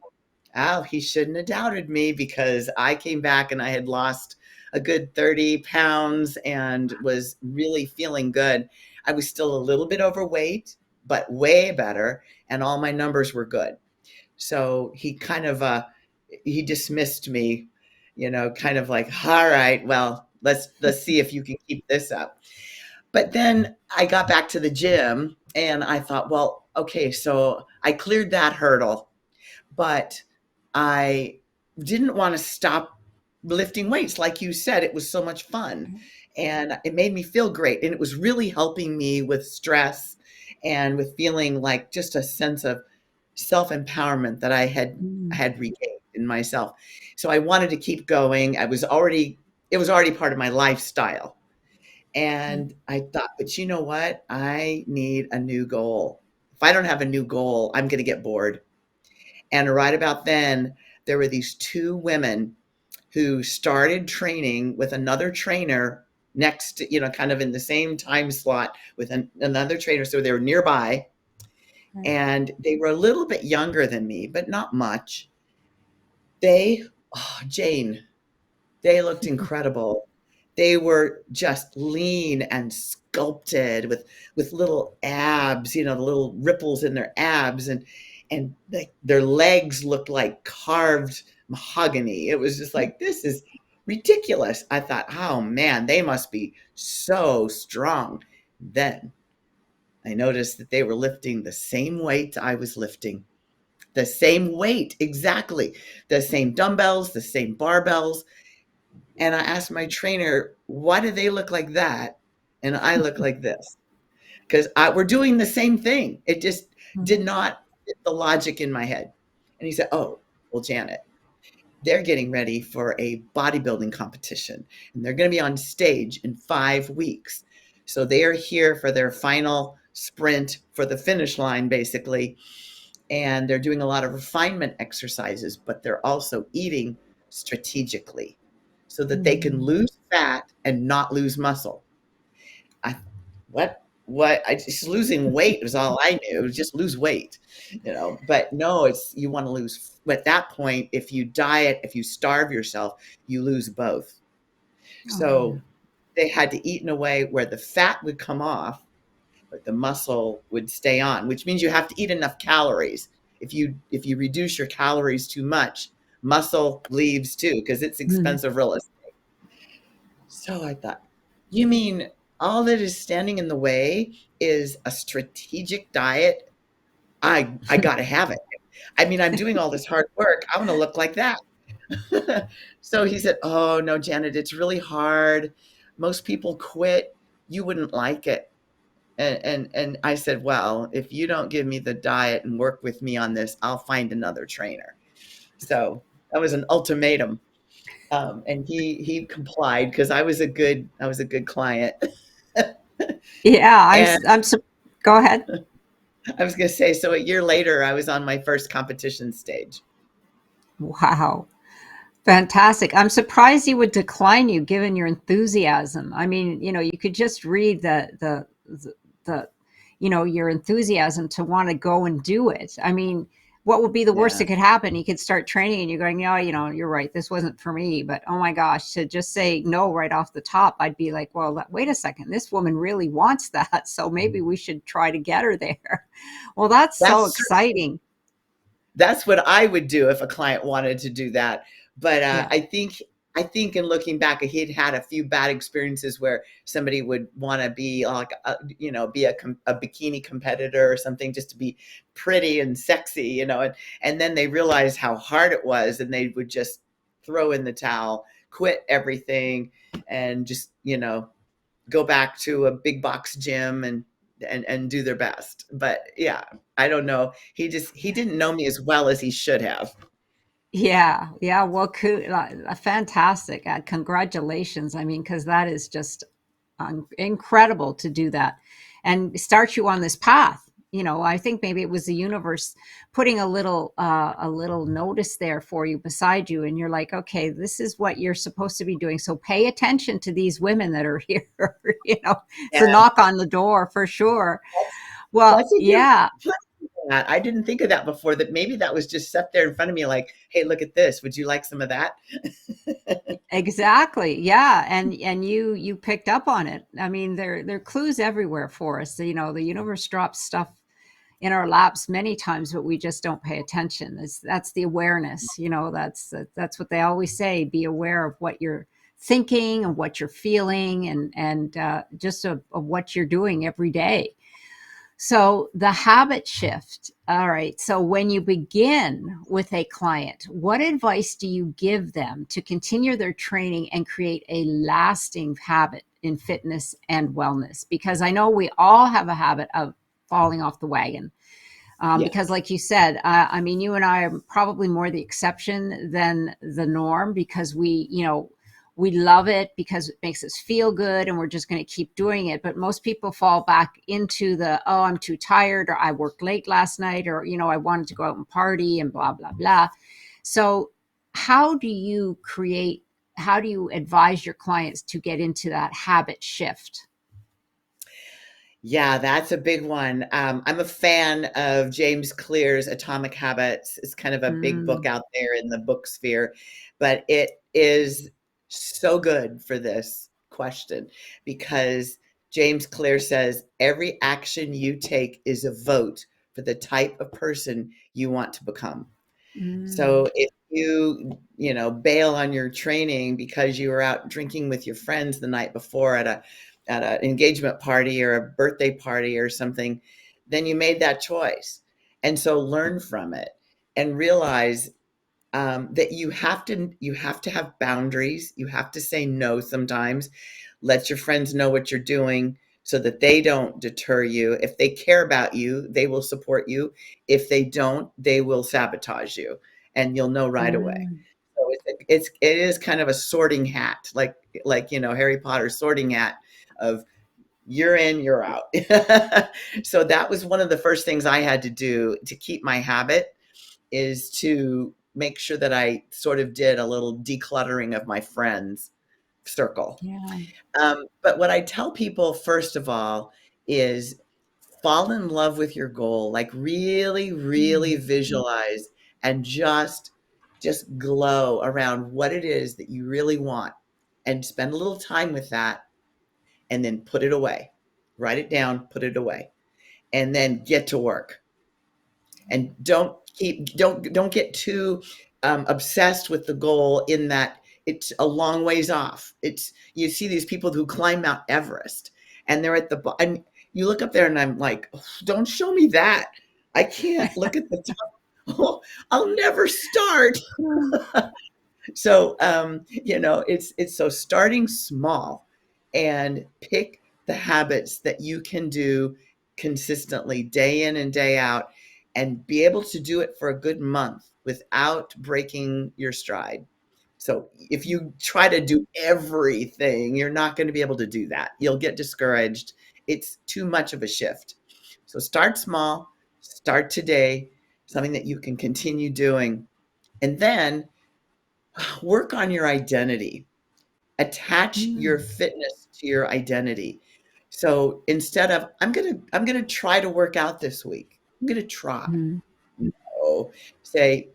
[SPEAKER 2] oh, he shouldn't have doubted me, because I came back and I had lost a good 30 pounds and was really feeling good. I was still a little bit overweight, but way better, and all my numbers were good. So he kind of he dismissed me, kind of like, all right, well, let's see if you can keep this up. But then I got back to the gym and I thought, well, okay, so I cleared that hurdle, but I didn't want to stop lifting weights. Like you said, it was so much fun and it made me feel great. And it was really helping me with stress and with feeling like just a sense of self-empowerment that I
[SPEAKER 1] Mm.
[SPEAKER 2] had regained in myself. So I wanted to keep going. It was already part of my lifestyle. And I thought, but you know what? I need a new goal. If I don't have a new goal, I'm going to get bored. And right about then, there were these two women who started training with another trainer next to, kind of in the same time slot with another trainer. So they were nearby,
[SPEAKER 1] Right.
[SPEAKER 2] and they were a little bit younger than me, but not much. They, oh, Jane, they looked incredible. They were just lean and sculpted with little abs, the little ripples in their abs, and their legs looked like carved mahogany. It was just like, this is ridiculous. I thought, oh man, they must be so strong. Then I noticed that they were lifting the same weight I was lifting. The same weight, exactly. The same dumbbells, the same barbells. And I asked my trainer, why do they look like that? And I look like this. Because we're doing the same thing. It just did
[SPEAKER 1] Mhm.
[SPEAKER 2] not fit the logic in my head. And he said, oh, well, Janet, they're getting ready for a bodybuilding competition. And they're going to be on stage in 5 weeks. So they are here for their final sprint for the finish line, basically. And they're doing a lot of refinement exercises, but they're also eating strategically so that they can
[SPEAKER 1] Mm.
[SPEAKER 2] lose fat and not lose muscle. I what I just losing weight was all I knew. It was just lose weight, But no, it's you want to lose. At that point, if you diet, if you starve yourself, you lose both.
[SPEAKER 1] Oh, yeah.
[SPEAKER 2] So they had to eat in a way where the fat would come off, but the muscle would stay on, which means you have to eat enough calories. If you reduce your calories too much, muscle leaves too, because it's
[SPEAKER 1] Mhm.
[SPEAKER 2] expensive real estate. So I thought, you mean all that is standing in the way is a strategic diet? I gotta have it. I mean, I'm doing all this hard work. I want to look like that. So he said, oh no, Janet, it's really hard. Most people quit. You wouldn't like it. And I said, well, if you don't give me the diet and work with me on this, I'll find another trainer. So that was an ultimatum. And he complied because I was a good client.
[SPEAKER 1] Yeah,
[SPEAKER 2] And
[SPEAKER 1] go ahead.
[SPEAKER 2] I was going to say, so a year later, I was on my first competition stage.
[SPEAKER 1] Wow. Fantastic. I'm surprised he would decline you given your enthusiasm. I mean, you could just read the your enthusiasm to want to go and do it. I mean, what would be the worst
[SPEAKER 2] Yeah,
[SPEAKER 1] that could happen? He could start training and you're going, yeah, you're right. This wasn't for me. But oh my gosh, to just say no right off the top, I'd be like, well, wait a second. This woman really wants that. So maybe we should try to get her there. Well, that's so
[SPEAKER 2] that's
[SPEAKER 1] exciting.
[SPEAKER 2] that's what I would do if a client wanted to do that. But
[SPEAKER 1] Yeah.
[SPEAKER 2] I think I think in looking back, he'd had a few bad experiences where somebody would want to be like, be a bikini competitor or something just to be pretty and sexy, and then they realized how hard it was and they would just throw in the towel, quit everything, and just, go back to a big box gym and do their best. But yeah, I don't know. He didn't know me as well as he should have.
[SPEAKER 1] Yeah, yeah. Well, fantastic. Congratulations. I mean, because that is just incredible to do that and start you on this path. I think maybe it was the universe putting a little notice there for you, beside you, and you're like, okay, this is what you're supposed to be doing. So pay attention to these women that are here. It's a
[SPEAKER 2] Yeah,
[SPEAKER 1] knock on the door for sure. Well,
[SPEAKER 2] that's a good
[SPEAKER 1] yeah.
[SPEAKER 2] point. That. I didn't think of that before, that maybe that was just set there in front of me like, hey, look at this. Would you like some of that?
[SPEAKER 1] Exactly. Yeah. And you picked up on it. I mean, there are clues everywhere for us. The universe drops stuff in our laps many times, but we just don't pay attention. That's the awareness. That's what they always say. Be aware of what you're thinking and what you're feeling, and just of what you're doing every day. So the habit shift. All right. So when you begin with a client, what advice do you give them to continue their training and create a lasting habit in fitness and wellness? Because I know we all have a habit of falling off the wagon. Because,
[SPEAKER 2] Yes.
[SPEAKER 1] like you said, I mean, you and I are probably more the exception than the norm, because we love it because it makes us feel good and we're just going to keep doing it. But most people fall back into oh, I'm too tired, or I worked late last night, or, I wanted to go out and party and blah, blah, blah. So, how do you create, how do you advise your clients to get into that habit shift?
[SPEAKER 2] Yeah, that's a big one. I'm a fan of James Clear's Atomic Habits. It's kind of a big book
[SPEAKER 1] Mm,
[SPEAKER 2] out there in the book sphere, but it is so good for this question because James Clear says every action you take is a vote for the type of person you want to become.
[SPEAKER 1] mm,
[SPEAKER 2] So if bail on your training because you were out drinking with your friends the night before at an engagement party or a birthday party or something, then you made that choice. And so learn from it and realize that you have to have boundaries. You have to say no sometimes. Let your friends know what you're doing so that they don't deter you. If they care about you, they will support you. If they don't, they will sabotage you, and you'll know right away.
[SPEAKER 1] mm.
[SPEAKER 2] So it is kind of a sorting hat, like Harry Potter's sorting hat of you're in, you're out. So that was one of the first things I had to do to keep my habit, is to make sure that I sort of did a little decluttering of my friends circle.
[SPEAKER 1] Yeah.
[SPEAKER 2] But what I tell people, first of all, is fall in love with your goal. Like really, really
[SPEAKER 1] Mm,
[SPEAKER 2] visualize and just glow around what it is that you really want, and spend a little time with that, and then put it away. Write it down, put it away, and then get to work. And don't get too obsessed with the goal, in that it's a long ways off. It's You see these people who climb Mount Everest, and they're at the and you look up there, and I'm like, "Oh, don't show me that. I can't look at the top. Oh, I'll never start."
[SPEAKER 1] mm,
[SPEAKER 2] So it's so starting small, and pick the habits that you can do consistently, day in and day out, and be able to do it for a good month without breaking your stride. So if you try to do everything, you're not going to be able to do that. You'll get discouraged. It's too much of a shift. So start small, start today, something that you can continue doing, and then work on your identity. Attach your
[SPEAKER 1] mm,
[SPEAKER 2] fitness to your identity. So instead of I'm gonna try to work out this week. I'm gonna try.
[SPEAKER 1] mm,
[SPEAKER 2] No. Say,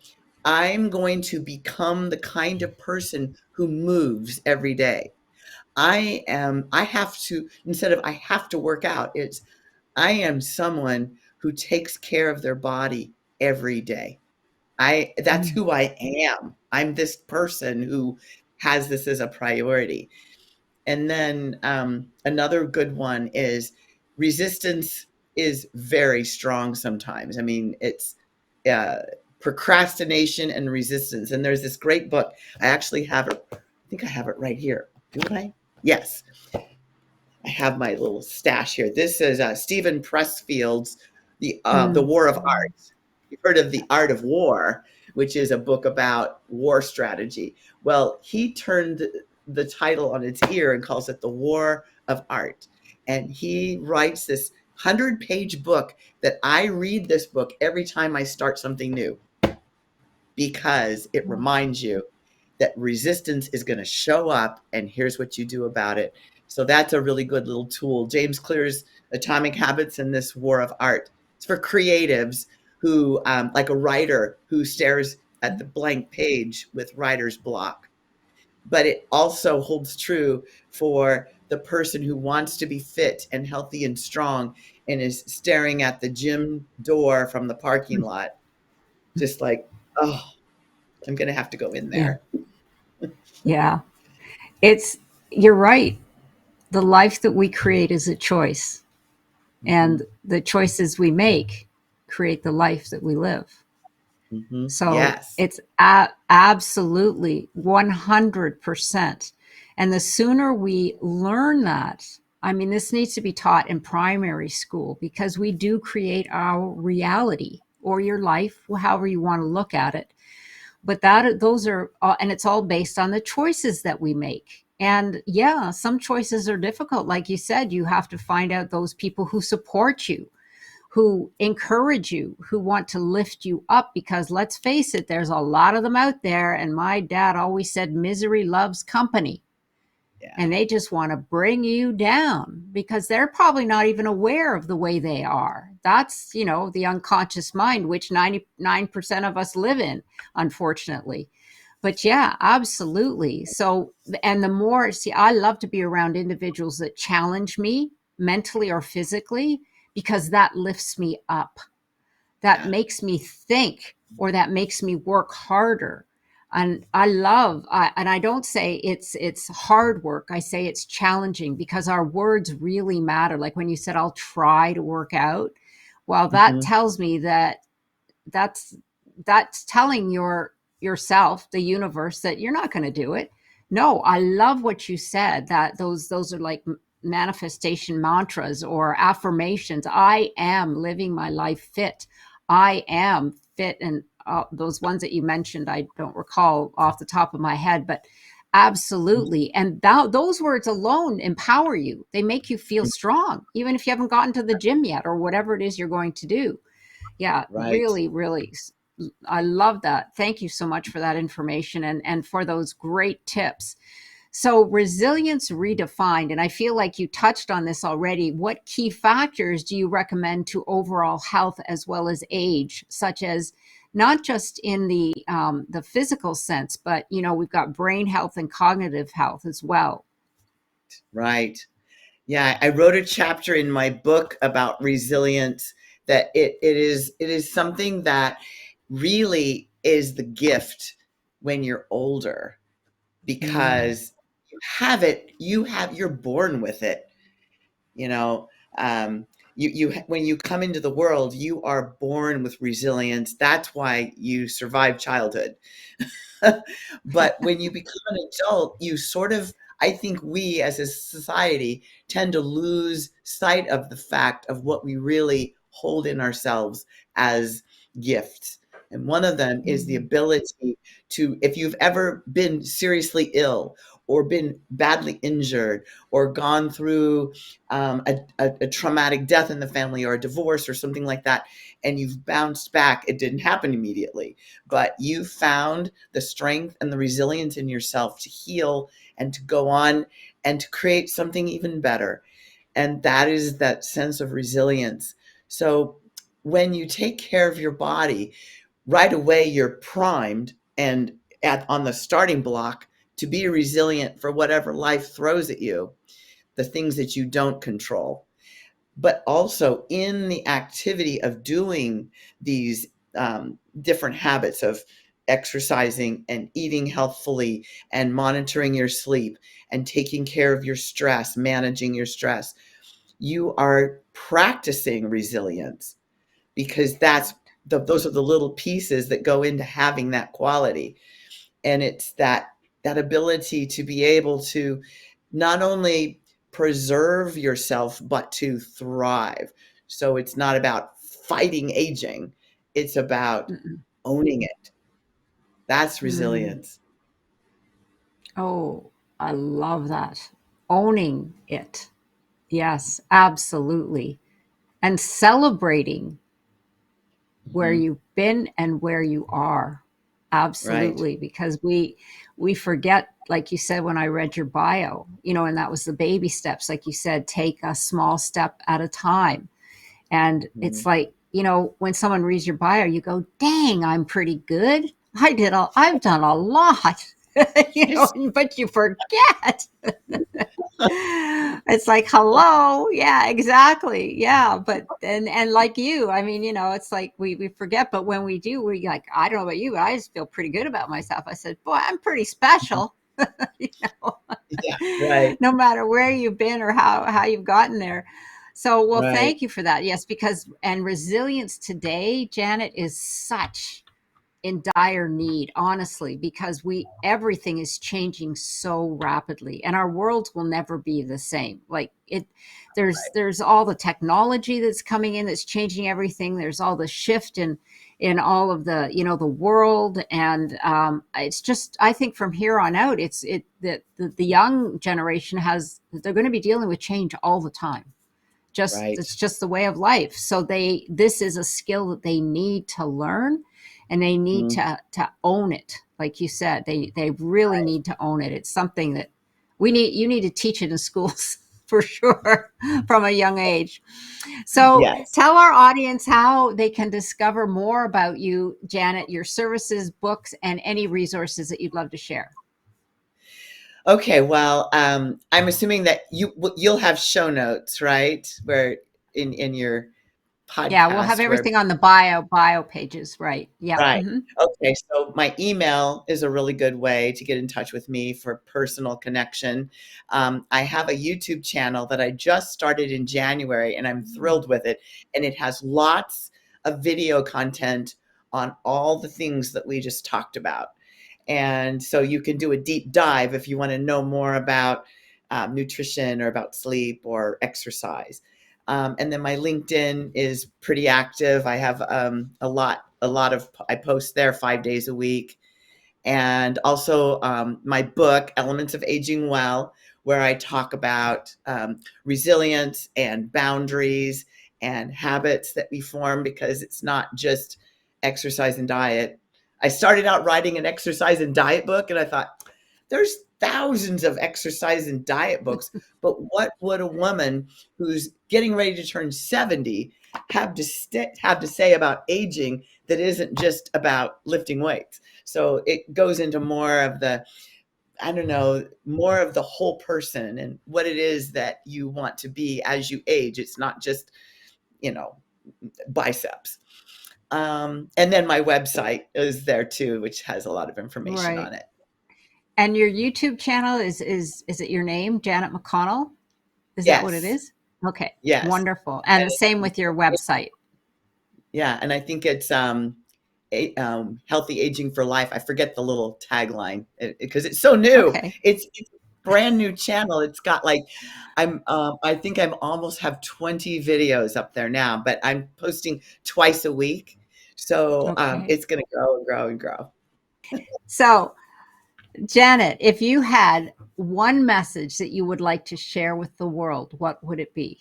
[SPEAKER 2] I'm going to become the kind of person who moves every day. I have to, instead of I have to work out, it's I am someone who takes care of their body every day. That's
[SPEAKER 1] mm.
[SPEAKER 2] who I am. I'm this person who has this as a priority. And then another good one is resistance is very strong sometimes. I mean, it's uh, procrastination and resistance. And there's this great book. I actually have it. I think I have it right here. Do I? Yes. I have my little stash here. This is Stephen Pressfield's the
[SPEAKER 1] Mm,
[SPEAKER 2] War of Art. You've heard of The Art of War, which is a book about war strategy. Well, he turned the title on its ear and calls it The War of Art. And he writes this 100-page book that I read this book every time I start something new because it reminds you that resistance is going to show up and here's what you do about it. So that's a really good little tool. James Clear's Atomic Habits and this War of Art. It's for creatives who, like a writer who stares at the blank page with writer's block. But it also holds true for the person who wants to be fit and healthy and strong and is staring at the gym door from the parking lot, just like, oh, I'm going to have to go in
[SPEAKER 1] yeah,
[SPEAKER 2] there.
[SPEAKER 1] yeah. It's You're right. The life that we create is a choice,
[SPEAKER 2] Mm-hmm.
[SPEAKER 1] and the choices we make create the life that we live.
[SPEAKER 2] Mm-hmm.
[SPEAKER 1] So
[SPEAKER 2] Yes.
[SPEAKER 1] it's absolutely 100%. And the sooner we learn that, I mean, this needs to be taught in primary school because we do create our reality or your life, however you want to look at it. But those are, and it's all based on the choices that we make. And yeah, some choices are difficult. Like you said, you have to find out those people who support you, who encourage you, who want to lift you up, because let's face it, there's a lot of them out there. And my dad always said, misery loves company.
[SPEAKER 2] Yeah.
[SPEAKER 1] And they just want to bring you down because they're probably not even aware of the way they are. That's, the unconscious mind, which 99% of us live in, unfortunately. But yeah, absolutely. So, and the more, see, I love to be around individuals that challenge me mentally or physically because that lifts me up, that
[SPEAKER 2] Yeah.
[SPEAKER 1] makes me think, or that makes me work harder. And and I don't say it's hard work. I say it's challenging because our words really matter. Like when you said, I'll try to work out. Well, that
[SPEAKER 2] Mm-hmm.
[SPEAKER 1] tells me that that's that's telling yourself, the universe, that you're not going to do it. No, I love what you said, that those are like manifestation mantras or affirmations. I am living my life fit. I am fit. And those ones that you mentioned, I don't recall off the top of my head, but absolutely. And those words alone empower you. They make you feel strong even if you haven't gotten to the gym yet or whatever it is you're going to do. Yeah,
[SPEAKER 2] Right.
[SPEAKER 1] really, really. I love that. Thank you so much for that information and for those great tips. So, resilience redefined, and I feel like you touched on this already. What key factors do you recommend to overall health as well as age, such as not just in the physical sense, but we've got brain health and cognitive health as well.
[SPEAKER 2] Right. Yeah, I wrote a chapter in my book about resilience that it is something that really is the gift when you're older
[SPEAKER 1] Mm,
[SPEAKER 2] because you're born with it, you know. Um, you when you come into the world, you are born with resilience. That's why you survive childhood. But when you become an adult, you sort of, I think we as a society tend to lose sight of the fact of what we really hold in ourselves as gifts. And one of them is the
[SPEAKER 1] mm,
[SPEAKER 2] ability to, if you've ever been seriously ill or been badly injured or gone through a traumatic death in the family or a divorce or something like that, and you've bounced back, it didn't happen immediately, but you found the strength and the resilience in yourself to heal and to go on and to create something even better. And that is that sense of resilience. So when you take care of your body, right away you're primed and on the starting block to be resilient for whatever life throws at you, the things that you don't control. But also in the activity of doing these different habits of exercising and eating healthfully and monitoring your sleep and taking care of your stress, managing your stress, you are practicing resilience, because those are the little pieces that go into having that quality. And it's that ability to be able to not only preserve yourself but to thrive. So it's not about fighting aging, it's about
[SPEAKER 1] Mm-mm.
[SPEAKER 2] owning it. That's
[SPEAKER 1] Mm.
[SPEAKER 2] resilience.
[SPEAKER 1] Oh, I love that. Owning it. Yes, absolutely. And celebrating where
[SPEAKER 2] Hmm.
[SPEAKER 1] you've been and where you are.
[SPEAKER 2] Right.
[SPEAKER 1] Absolutely, because we forget, like you said when I read your bio, and that was the baby steps, like you said, take a small step at a time. And it's
[SPEAKER 2] Mhm.
[SPEAKER 1] like, when someone reads your bio, you go, "Dang, I'm pretty good. I've done a lot."
[SPEAKER 2] Yes.
[SPEAKER 1] But you forget. It's like, hello, yeah, exactly, yeah, but and like you, I mean, it's like we forget, but when we do, we like, I don't know about you, but I just feel pretty good about myself. I said, boy, I'm pretty special. you know
[SPEAKER 2] Yeah, right,
[SPEAKER 1] no matter where you've been or how you've gotten there. So, well,
[SPEAKER 2] right,
[SPEAKER 1] thank you for that. Yes, because and resilience today, Janet, is such in dire need, honestly, because we everything is changing so rapidly and our worlds will never be the same. Like it there's all the technology that's coming in that's changing everything. There's all the shift in all of the the world, and it's just, I think from here on out, it that the young generation they're going to be dealing with change all the time. Just
[SPEAKER 2] right,
[SPEAKER 1] it's just the way of life. So this is a skill that they need to learn, and they need
[SPEAKER 2] mm,
[SPEAKER 1] to own it. Like you said, they really need to own it. It's something that you need to teach it in schools for sure from a young age. So
[SPEAKER 2] yes.
[SPEAKER 1] tell our audience how they can discover more about you, Janet, your services, books, and any resources that you'd love to share.
[SPEAKER 2] Okay, well, I'm assuming that you'll have show notes, right? Where in your
[SPEAKER 1] Yeah, we'll have
[SPEAKER 2] podcast where.
[SPEAKER 1] everything on the bio pages, right? Yeah.
[SPEAKER 2] Right.
[SPEAKER 1] Hmm.
[SPEAKER 2] Okay. So my email is a really good way to get in touch with me for personal connection. I have a YouTube channel that I just started in January, and I'm thrilled with it. And it has lots of video content on all the things that we just talked about. And so you can do a deep dive if you want to know more about nutrition or about sleep or exercise. And then my LinkedIn is pretty active. I have I post there 5 days a week. And also my book, Elements of Aging Well, where I talk about resilience and boundaries and habits that we form, because it's not just exercise and diet. I started out writing an exercise and diet book, and I thought, there's thousands of exercise and diet books, but what would a woman who's getting ready to turn 70 have to say about aging that isn't just about lifting weights? So it goes into more of the, I don't know, more of the whole person and what it is that you want to be as you age. It's not just, you know, biceps. And then my website is there too, which has a lot of information
[SPEAKER 1] Right.
[SPEAKER 2] on it.
[SPEAKER 1] And your YouTube channel is it your name, Janet McConnell? Is that what it
[SPEAKER 2] Yes,
[SPEAKER 1] is? Okay,
[SPEAKER 2] yes.
[SPEAKER 1] wonderful. And the same with your website.
[SPEAKER 2] Yeah, and I think it's healthy aging for life. I forget the little tagline because it's so new.
[SPEAKER 1] Okay.
[SPEAKER 2] It's a brand new channel. It's got like I think I'm almost have 20 videos up there now, but I'm posting twice a week, so
[SPEAKER 1] Okay.
[SPEAKER 2] it's going to grow and grow and grow.
[SPEAKER 1] So, Janet, if you had one message that you would like to share with the world, what would it be?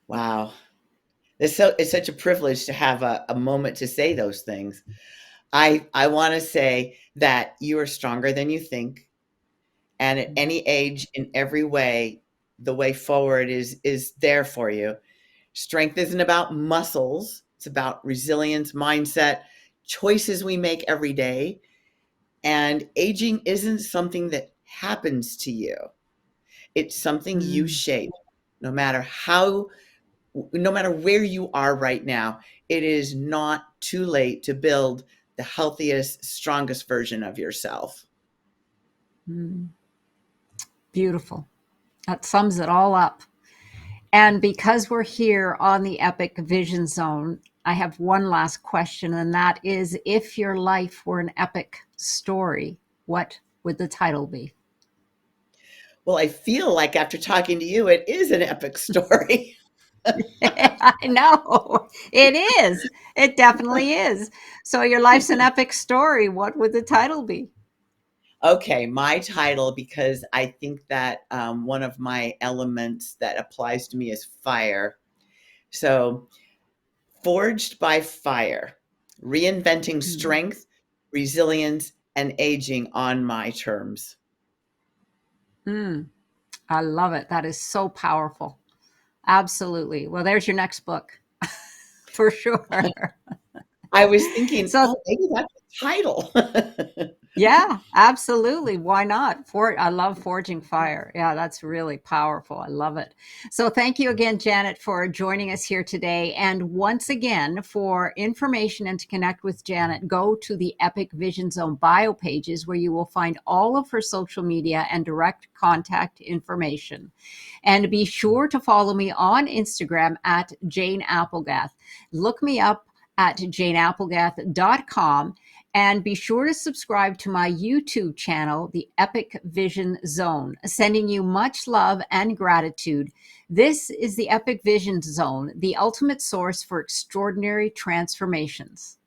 [SPEAKER 2] Wow, it's such a privilege to have a moment to say those things. I want to say that you are stronger than you think. And at any age, in every way, the way forward is there for you. Strength isn't about muscles, it's about resilience, mindset, choices we make every day. And aging isn't something that happens to you, it's something you
[SPEAKER 1] Mm,
[SPEAKER 2] shape. No matter how no matter where you are right now, it is not too late to build the healthiest, strongest version of yourself.
[SPEAKER 1] Mm, beautiful. That sums it all up. And because we're here on the Epic Vision Zone, I have one last question, and that is, if your life were an epic story, what would the title be?
[SPEAKER 2] Well, I feel like after talking to you, it is an epic story.
[SPEAKER 1] I know it is. It definitely is. So your life's an epic story. What would the title be?
[SPEAKER 2] Okay, my title, because I think that one of my elements that applies to me is fire. So, forged by fire, reinventing
[SPEAKER 1] Mm,
[SPEAKER 2] strength, resilience, and aging on my terms.
[SPEAKER 1] mm, I love it. That is so powerful. Absolutely. Well, there's your next book for sure.
[SPEAKER 2] I was thinking,
[SPEAKER 1] So
[SPEAKER 2] oh, maybe that's the title.
[SPEAKER 1] yeah, absolutely. Why not? I love Forging Fire. Yeah, that's really powerful. I love it. So thank you again, Janet, for joining us here today. And once again, for information and to connect with Janet, go to the Epic Vision Zone bio pages where you will find all of her social media and direct contact information. And be sure to follow me on Instagram at Jane Applegath. Look me up at janeapplegath.com. And be sure to subscribe to my YouTube channel, The Epic Vision Zone. Sending you much love and gratitude. This is the Epic Vision Zone, the ultimate source for extraordinary transformations.